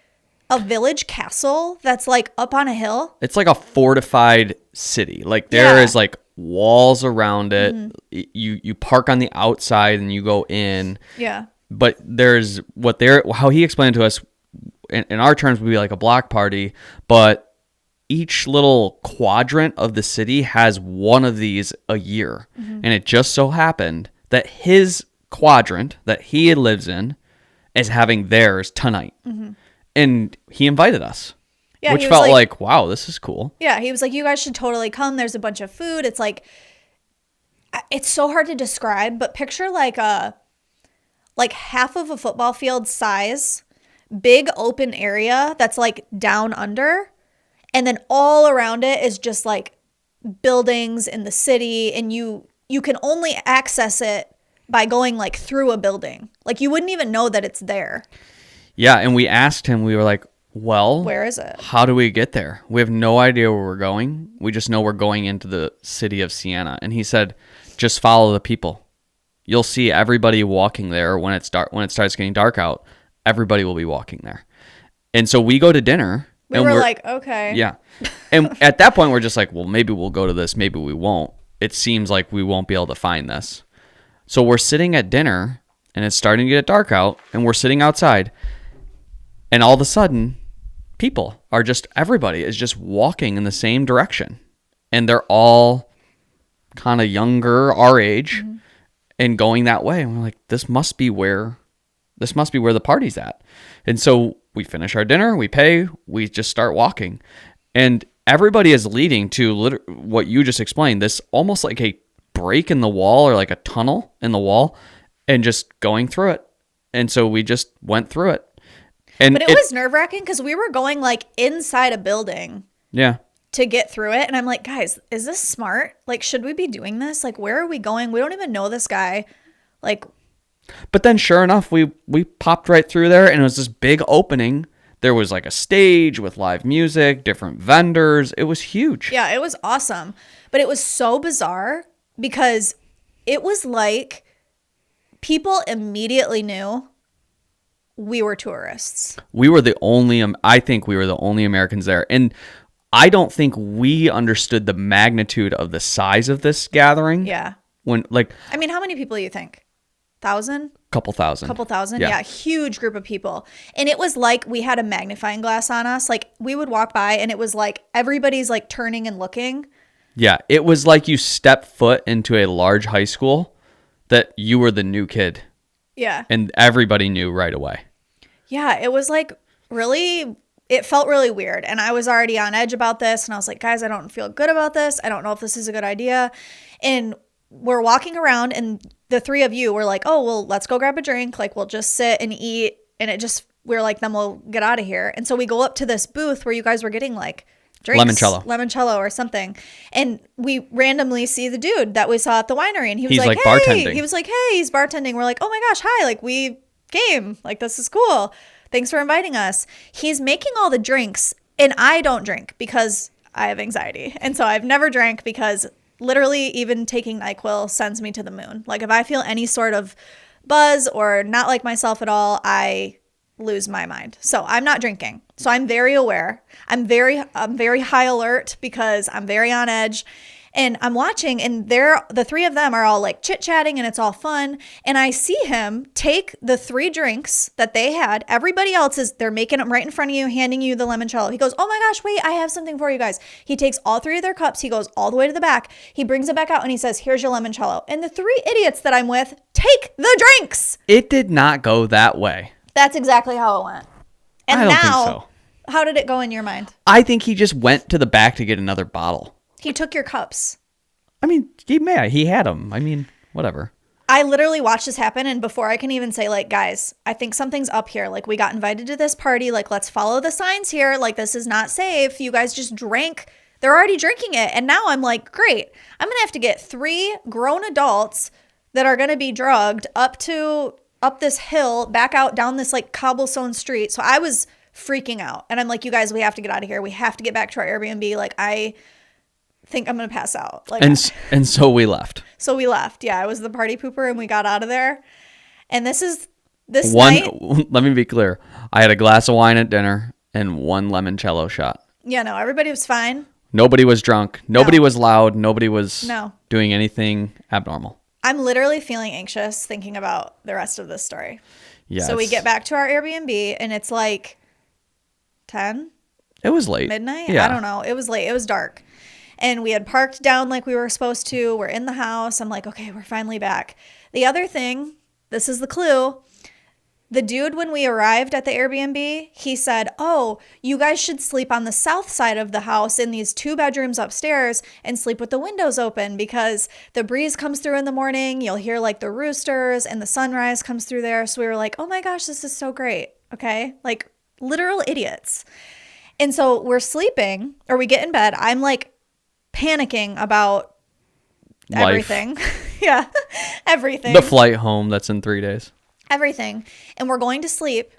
a village castle that's like up on a hill. It's like a fortified city. Like there is like walls around it. Mm-hmm. You park on the outside and you go in. Yeah. But there's how he explained to us in our terms would be like a block party, but each little quadrant of the city has one of these a year. Mm-hmm. And it just so happened that his quadrant that he lives in is having theirs tonight. Mm-hmm. And he invited us. Yeah, which felt like, wow, this is cool. Yeah, he was like, you guys should totally come. There's a bunch of food. It's like, it's so hard to describe, but picture like half of a football field size, big open area that's like down under. And then all around it is just like buildings in the city. And you can only access it by going like through a building. Like you wouldn't even know that it's there. Yeah, and we asked him, we were like, well, where is it? How do we get there? We have no idea where we're going. We just know we're going into the city of Sienna. And he said, just follow the people. You'll see everybody walking there when it's dark. When it starts getting dark out, everybody will be walking there. And so we go to dinner. We were like, okay. Yeah. And at that point, we're just like, well, maybe we'll go to this. Maybe we won't. It seems like we won't be able to find this. So we're sitting at dinner, and it's starting to get dark out, and we're sitting outside. And all of a sudden, everybody is just walking in the same direction. And they're all kind of younger, our age, mm-hmm. and going that way. And we're like, this must be where the party's at. And so we finish our dinner, we pay, we just start walking. And everybody is leading to what you just explained, this almost like a break in the wall or like a tunnel in the wall and just going through it. And so we just went through it. But it was nerve-wracking because we were going like inside a building to get through it. And I'm like, guys, is this smart? Like, should we be doing this? Like, where are we going? We don't even know this guy. Like, but then sure enough, we popped right through there and it was this big opening. There was like a stage with live music, different vendors. It was huge. Yeah, it was awesome. But it was so bizarre because it was like people immediately knew we were tourists. I think we were the only Americans there. And I don't think we understood the magnitude of the size of this gathering. Yeah. I mean, how many people do you think? 1,000? Couple thousand. Yeah. Huge group of people. And it was like we had a magnifying glass on us. Like we would walk by and it was like everybody's like turning and looking. Yeah. It was like you stepped foot into a large high school that you were the new kid. Yeah. And everybody knew right away. Yeah, it was like it felt really weird. And I was already on edge about this. And I was like, guys, I don't feel good about this. I don't know if this is a good idea. And we're walking around and the three of you were like, oh, well, let's go grab a drink. Like, we'll just sit and eat. And we're like, then we'll get out of here. And so we go up to this booth where you guys were getting like drinks. Limoncello or something. And we randomly see the dude that we saw at the winery. And he's like, hey, bartending. He was like, hey, he's bartending. We're like, oh my gosh, hi. Like we came. Like, this is cool. Thanks for inviting us. He's making all the drinks. And I don't drink because I have anxiety. And so I've never drank because literally even taking NyQuil sends me to the moon. Like if I feel any sort of buzz or not like myself at all, I lose my mind. So I'm not drinking. So I'm very aware. I'm very high alert because I'm very on edge. And I'm watching and the three of them are all like chit-chatting and it's all fun. And I see him take the 3 drinks that they had. Everybody else they're making them right in front of you, handing you the limoncello. He goes, oh my gosh, wait, I have something for you guys. He takes all 3 of their cups. He goes all the way to the back. He brings it back out and he says, here's your limoncello. And the 3 idiots that I'm with take the drinks. It did not go that way. That's exactly how it went. And I don't think so. How did it go in your mind? I think he just went to the back to get another bottle. He took your cups. I mean, he had them. I mean, whatever. I literally watched this happen, and before I can even say, like, guys, I think something's up here. Like, we got invited to this party. Like, let's follow the signs here. Like, this is not safe. You guys just drank. They're already drinking it. And now I'm like, great. I'm going to have to get 3 grown adults that are going to be drugged up this hill, back out down this, like, cobblestone street. So I was freaking out. And I'm like, you guys, we have to get out of here. We have to get back to our Airbnb. Like, I think I'm going to pass out. Like, and so we left. So we left. Yeah, I was the party pooper, and we got out of there. And this night. night. Let me be clear. I had a glass of wine at dinner and 1 limoncello shot. Yeah, no, everybody was fine. Nobody was drunk. Nobody was loud. Nobody was doing anything abnormal. I'm literally feeling anxious thinking about the rest of this story. Yeah. So we get back to our Airbnb, and it's like 10? It was late. Midnight? Yeah. I don't know. It was late. It was dark. And we had parked down like we were supposed to. We're in the house. I'm like, okay, we're finally back. The other thing, this is the clue. The dude, when we arrived at the Airbnb, he said, oh, you guys should sleep on the south side of the house in these 2 bedrooms upstairs and sleep with the windows open because the breeze comes through in the morning. You'll hear like the roosters and the sunrise comes through there. So we were like, oh my gosh, this is so great. Okay. Like literal idiots. And so we're sleeping, or we get in bed. I'm like panicking about everything. Yeah. Everything. The flight home that's in 3 days. Everything. And we're going to sleep,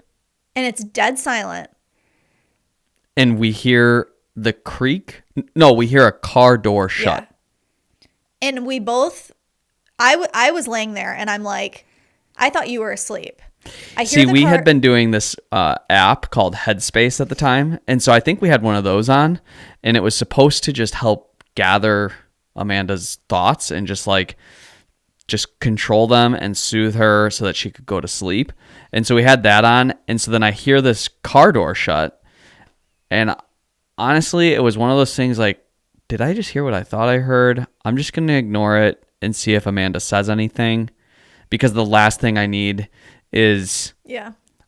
and it's dead silent. And we hear the creak. No, we hear a car door shut. Yeah. And we both, I was laying there, and I'm like, I thought you were asleep. We had been doing this app called Headspace at the time. And so I think we had one of those on, and it was supposed to just help gather Amanda's thoughts and just control them and soothe her so that she could go to sleep. And so we had that on. And so then I hear this car door shut. And honestly, it was one of those things like, did I just hear what I thought I heard? I'm just going to ignore it and see if Amanda says anything, because the last thing I need is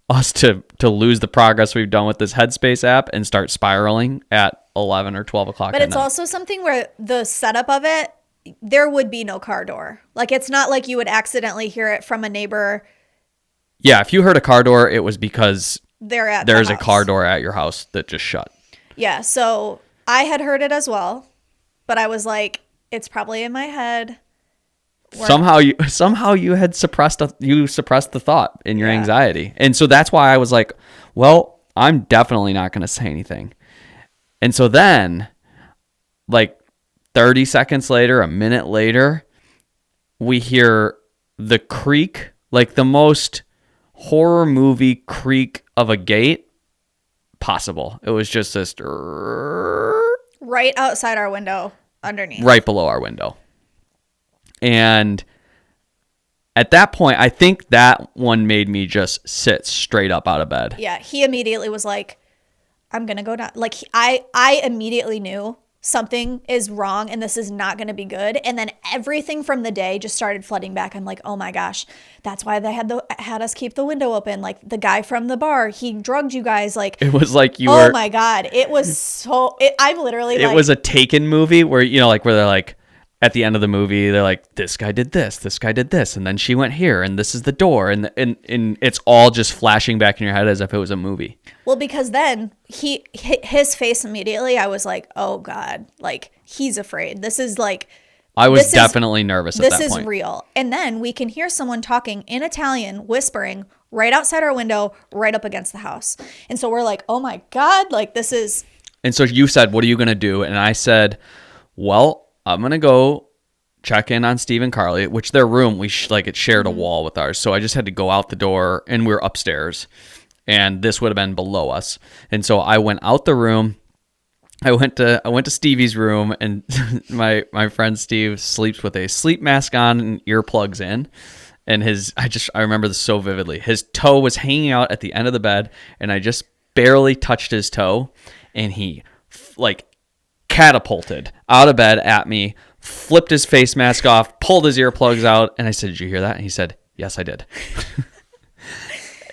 us to lose the progress we've done with this Headspace app and start spiraling at 11 or 12 o'clock. But it's also something where the setup of it, there would be no car door. Like, it's not like you would accidentally hear it from a neighbor. Yeah, if you heard a car door, it was because there's a car door at your house that just shut. Yeah, so I had heard it as well, but I was like, it's probably in my head. Somehow you had suppressed the thought in your anxiety. And so that's why I was like, well, I'm definitely not going to say anything. And so then, like 30 seconds later, a minute later, we hear the creak, like the most horror movie creak of a gate possible. It was just this right outside our window, underneath. Right below our window. And at that point, I think that one made me just sit straight up out of bed. Yeah, he immediately was like, I'm going to go down. Like, I immediately knew something is wrong and this is not going to be good. And then everything from the day just started flooding back. I'm like, oh my gosh, that's why they had us keep the window open. Like, the guy from the bar, he drugged you guys. Like, it was like oh my God. It was so, I'm literally it was a Taken movie where, where they're like, at the end of the movie, they're like, this guy did this, and then she went here, and this is the door, and it's all just flashing back in your head as if it was a movie. Well, because then his face immediately, I was like, oh God, like, he's afraid. This is like, I was definitely nervous at that point. This is real. And then we can hear someone talking in Italian, whispering right outside our window, right up against the house. And so we're like, oh my God, like, this is. And so you said, what are you going to do? And I said, well, I'm going to go check in on Steve and Carly, which their room, it shared a wall with ours. So I just had to go out the door, and we were upstairs, and this would have been below us. And so I went out the room. I went to Stevie's room, and my friend Steve sleeps with a sleep mask on and earplugs in. And I remember this so vividly. His toe was hanging out at the end of the bed, and I just barely touched his toe, and he catapulted out of bed at me, flipped his face mask off, pulled his earplugs out, and I said, did you hear that? And he said, yes, I did.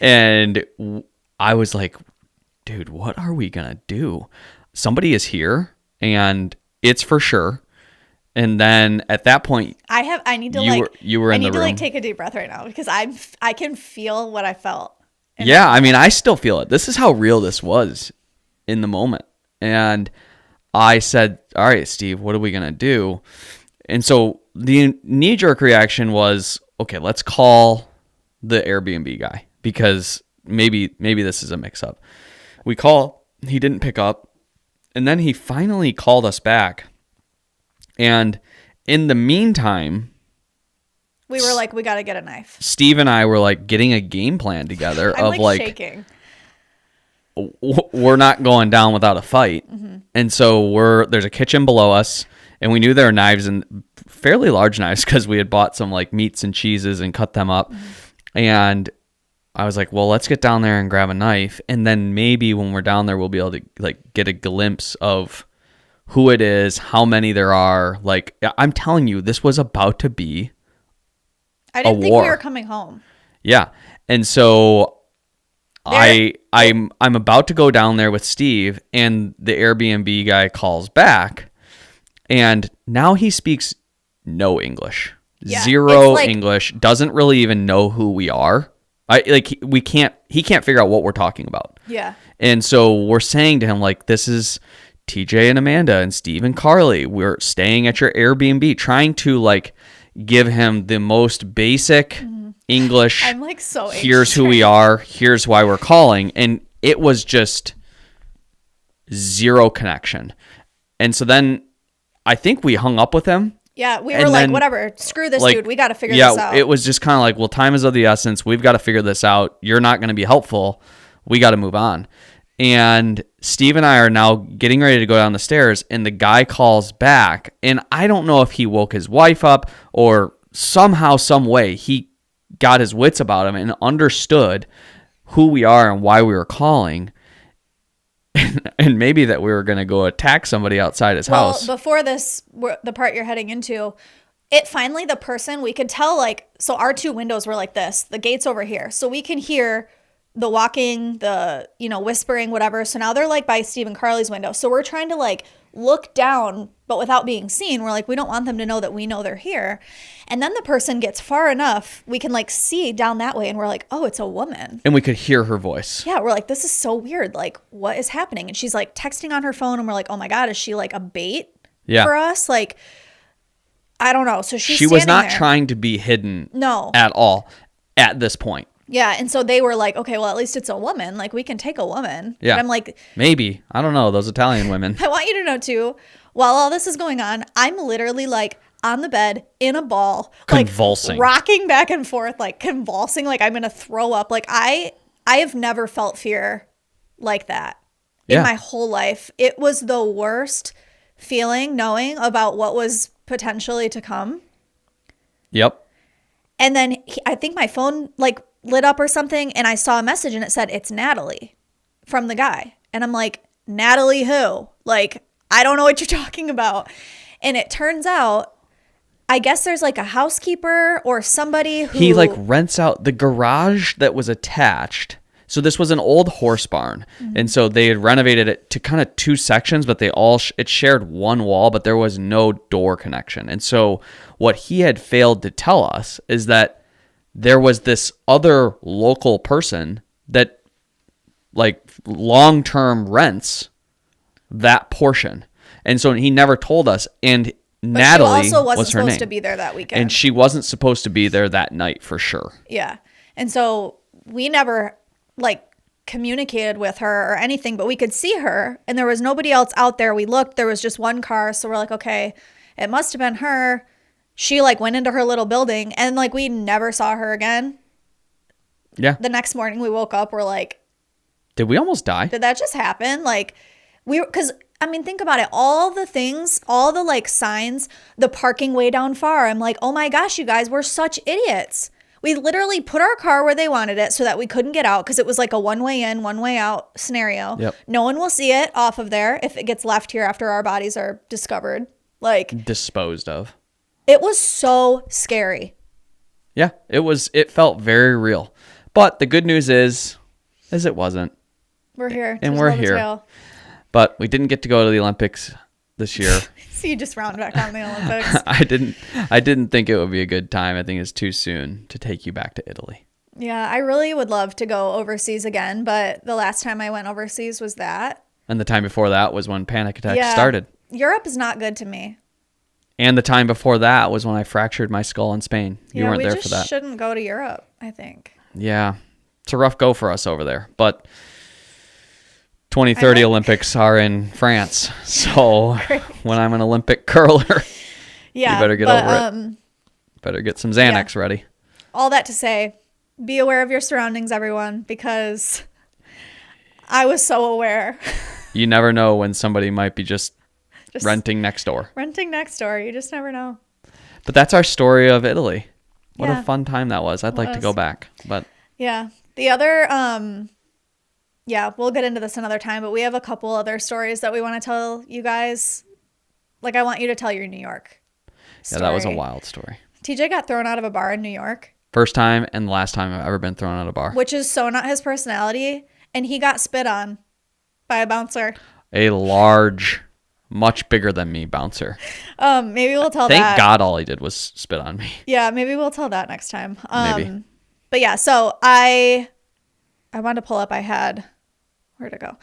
And I was like, dude, what are we going to do? Somebody is here, and it's for sure. And then at that point, I need to you were in the room. I need to like take a deep breath right now because I can feel what I felt. Yeah, I mean, I still feel it. This is how real this was in the moment. And I said, all right, Steve, what are we going to do? And so the knee-jerk reaction was, okay, let's call the Airbnb guy because maybe this is a mix-up. We call, he didn't pick up, and then he finally called us back. And in the meantime, we were like, we got to get a knife. Steve and I were like getting a game plan together I'm of like shaking. We're not going down without a fight. Mm-hmm. And so there's a kitchen below us, and we knew there were knives, and fairly large knives because we had bought some like meats and cheeses and cut them up. Mm-hmm. And I was like, well, let's get down there and grab a knife, and then maybe when we're down there we'll be able to like get a glimpse of who it is, how many there are. Like, I'm telling you, this was about to be I didn't think we were coming home. Yeah. And so I'm about to go down there with Steve, and the Airbnb guy calls back, and now he speaks no English. Yeah, Zero English, doesn't really even know who we are. He can't figure out what we're talking about. Yeah. And so we're saying to him, like, this is TJ and Amanda and Steve and Carly. We're staying at your Airbnb, trying to like give him the most basic English. I'm like so anxious. Here's who we are. Here's why we're calling. And it was just zero connection. And so then I think we hung up with him. Yeah, we were like, whatever, screw this dude. We got to figure this out. Yeah, it was just kind of like, well, time is of the essence. We've got to figure this out. You're not going to be helpful. We got to move on. And Steve and I are now getting ready to go down the stairs, and the guy calls back. And I don't know if he woke his wife up or somehow, some way, he got his wits about him and understood who we are and why we were calling. And maybe that we were going to go attack somebody outside his house. Well, before this, the part you're heading into, the person, we could tell, like, so our two windows were like this. The gate's over here. So we can hear the walking, the, whispering, whatever. So now they're like by Steve and Carly's window. So we're trying to like look down, but without being seen. We're like, we don't want them to know that we know they're here. And then the person gets far enough, we can like see down that way, and we're like, oh, it's a woman. And we could hear her voice. Yeah, we're like, this is so weird. Like, what is happening? And she's like texting on her phone, and we're like, oh my God, is she like a bait for us? Like, I don't know. So she was not trying to be hidden at all at this point. Yeah, and so they were like, okay, well, at least it's a woman. Like, we can take a woman. Yeah. But I'm like... Maybe. I don't know. Those Italian women. I want you to know, too, while all this is going on, I'm literally, like, on the bed, in a ball. Convulsing. Like, rocking back and forth, like, convulsing, like I'm going to throw up. Like, I have never felt fear like that in my whole life. It was the worst feeling knowing about what was potentially to come. Yep. And then I think my phone, like, lit up or something, and I saw a message and it said, it's Natalie from the guy. And I'm like, Natalie who? Like, I don't know what you're talking about. And it turns out, I guess there's like a housekeeper or somebody who... He like rents out the garage that was attached. So this was an old horse barn. Mm-hmm. And so they had renovated it to kind of two sections, but they all, it shared one wall, but there was no door connection. And so what he had failed to tell us is that there was this other local person that like long-term rents that portion. And so he never told us. And but Natalie she also wasn't was her supposed name. To be there that weekend. And she wasn't supposed to be there that night for sure. Yeah. And so we never like communicated with her or anything, but we could see her and there was nobody else out there. We looked, there was just one car. So we're like, okay, it must have been her. She like went into her little building and like we never saw her again. Yeah. The next morning we woke up, we're like, did we almost die? Did that just happen? Like because I mean, think about it. All the things, all the like signs, the parking way down far. I'm like, oh my gosh, you guys, we're such idiots. We literally put our car where they wanted it so that we couldn't get out because it was like a one way in, one way out scenario. Yep. No one will see it off of there if it gets left here after our bodies are discovered. Like disposed of. It was so scary. Yeah, it felt very real. But the good news is it wasn't. We're here. And we're here. But we didn't get to go to the Olympics this year. So you just round back on the Olympics. I didn't think it would be a good time. I think it's too soon to take you back to Italy. Yeah, I really would love to go overseas again, but the last time I went overseas was that. And the time before that was when panic attacks started. Europe is not good to me. And the time before that was when I fractured my skull in Spain. You weren't there for that. We just shouldn't go to Europe, I think. Yeah. It's a rough go for us over there. But 2030 Olympics are in France. So when I'm an Olympic curler, you better get over it. Better get some Xanax ready. All that to say, be aware of your surroundings, everyone, because I was so aware. You never know when somebody might be just renting next door. Renting next door. You just never know. But that's our story of Italy. What a fun time that was. I'd like to go back. But yeah. The other, we'll get into this another time, but we have a couple other stories that we want to tell you guys. Like, I want you to tell your New York story. Yeah, that was a wild story. TJ got thrown out of a bar in New York. First time and last time I've ever been thrown out of a bar. Which is so not his personality. And he got spit on by a bouncer. A large, much bigger than me bouncer. Maybe we'll tell that. Thank God all he did was spit on me. Yeah, maybe we'll tell that next time. Maybe. But yeah, so I wanted to pull up, where'd it go?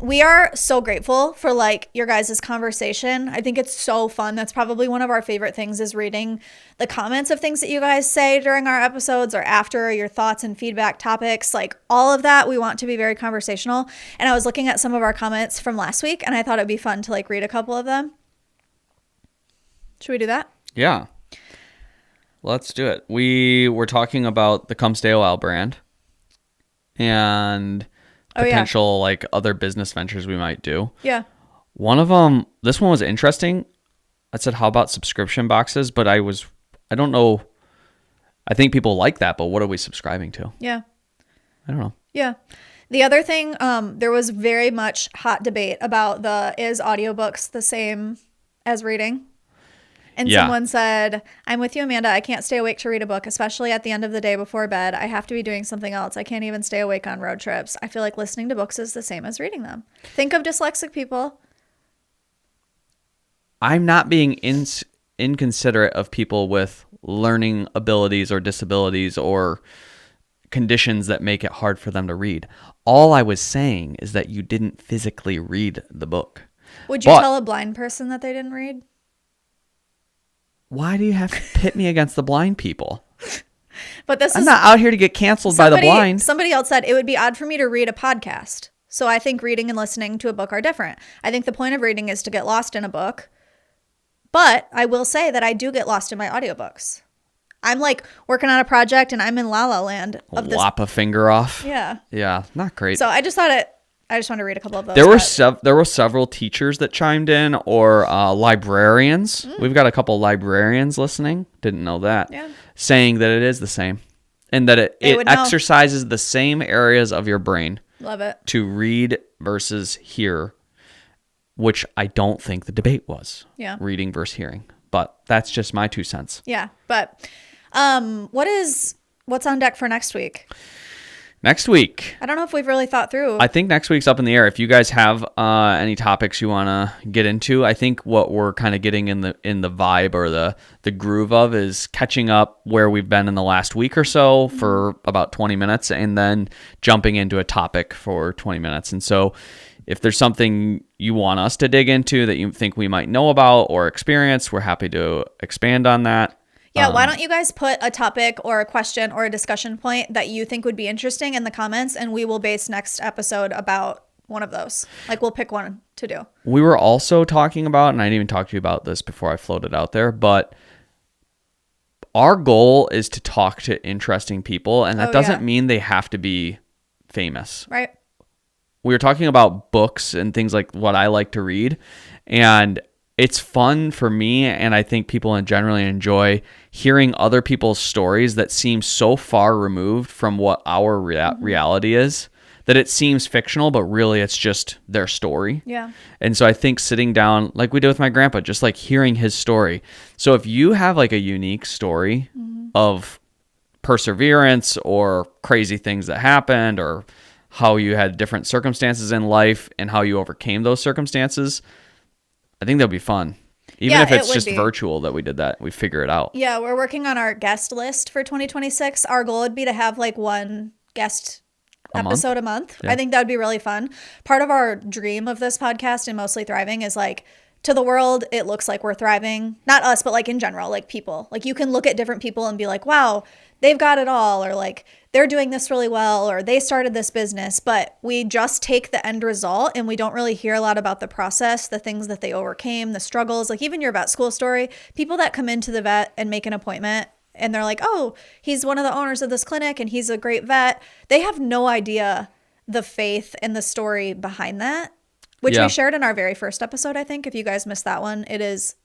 We are so grateful for like your guys' conversation. I think it's so fun. That's probably one of our favorite things is reading the comments of things that you guys say during our episodes or after, your thoughts and feedback topics, like all of that. We want to be very conversational. And I was looking at some of our comments from last week and I thought it'd be fun to like read a couple of them. Should we do that? Yeah. Let's do it. We were talking about the Come Stay a While brand and potential like other business ventures we might do. Yeah. One of them, this one was interesting. I said, how about subscription boxes? But I don't know. I think people like that, but what are we subscribing to? Yeah. I don't know. Yeah. The other thing, there was very much hot debate about is audiobooks the same as reading? And someone said, I'm with you, Amanda. I can't stay awake to read a book, especially at the end of the day before bed. I have to be doing something else. I can't even stay awake on road trips. I feel like listening to books is the same as reading them. Think of dyslexic people. I'm not being inconsiderate of people with learning abilities or disabilities or conditions that make it hard for them to read. All I was saying is that you didn't physically read the book. Would you tell a blind person that they didn't read? Why do you have to pit me against the blind people? But I'm not out here to get canceled by the blind. Somebody else said it would be odd for me to read a podcast. So I think reading and listening to a book are different. I think the point of reading is to get lost in a book. But I will say that I do get lost in my audiobooks. I'm like working on a project and I'm in La La Land. Lop a finger off. Yeah. Yeah, not great. So I just wanted to read a couple of those. There were several teachers that chimed in or librarians. We've got a couple librarians listening. Didn't know that. Yeah. Saying that it is the same and that it exercises the same areas of your brain. Love it. To read versus hear, which I don't think the debate was. Yeah. Reading versus hearing. But that's just my 2 cents. Yeah. But what's on deck for next week? Next week. I don't know if we've really thought through. I think next week's up in the air. If you guys have any topics you want to get into, I think what we're kind of getting in the vibe or the groove of is catching up where we've been in the last week or so for about 20 minutes and then jumping into a topic for 20 minutes. And so if there's something you want us to dig into that you think we might know about or experience, we're happy to expand on that. Yeah, why don't you guys put a topic or a question or a discussion point that you think would be interesting in the comments, and we will base next episode about one of those. Like, we'll pick one to do. We were also talking about, and I didn't even talk to you about this before I floated out there, but our goal is to talk to interesting people, and that doesn't mean they have to be famous. Right. We were talking about books and things like what I like to read, and it's fun for me, and I think people generally enjoy hearing other people's stories that seem so far removed from what our reality is that it seems fictional, but really it's just their story. Yeah. And so I think sitting down, like we did with my grandpa, just like hearing his story. So if you have like a unique story of perseverance or crazy things that happened or how you had different circumstances in life and how you overcame those circumstances, I think that'll be fun. Even Yeah, if it's it would just be. virtual that we did that, we figure it out. Yeah, we're working on our guest list for 2026. Our goal would be to have like one guest A month? episode a month. Yeah. I think that would be really fun. Part of our dream of this podcast and Mostly Thriving is like, to the world, it looks like we're thriving. Not us, but like in general, like people. Like you can look at different people and be like, wow, they've got it all, or like they're doing this really well, or they started this business. But we just take the end result and we don't really hear a lot about the process, the things that they overcame, the struggles. Like even your vet school story, people that come into the vet and make an appointment and they're like, oh, he's one of the owners of this clinic and he's a great vet. They have no idea the faith and the story behind that. Which Yeah. we shared in our very first episode, I think. If you guys missed that one, it is,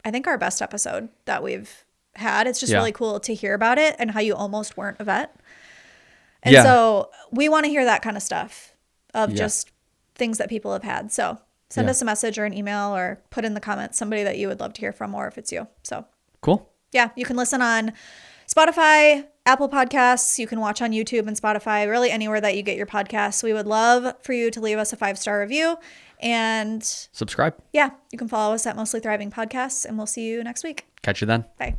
I think, our best episode that we've had. It's just Yeah. really cool to hear about it and how you almost weren't a vet. And Yeah. so we want to hear that kind of stuff of Yeah. just things that people have had. So send Yeah. us a message or an email or put in the comments somebody that you would love to hear from, or if it's you. So Cool. yeah, you can listen on Spotify, Apple Podcasts. You can watch on YouTube and Spotify, really anywhere that you get your podcasts. We would love for you to leave us a 5-star review. And Subscribe. yeah, you can follow us at Mostly Thriving Podcasts, and we'll see you next week. Catch you then. Bye.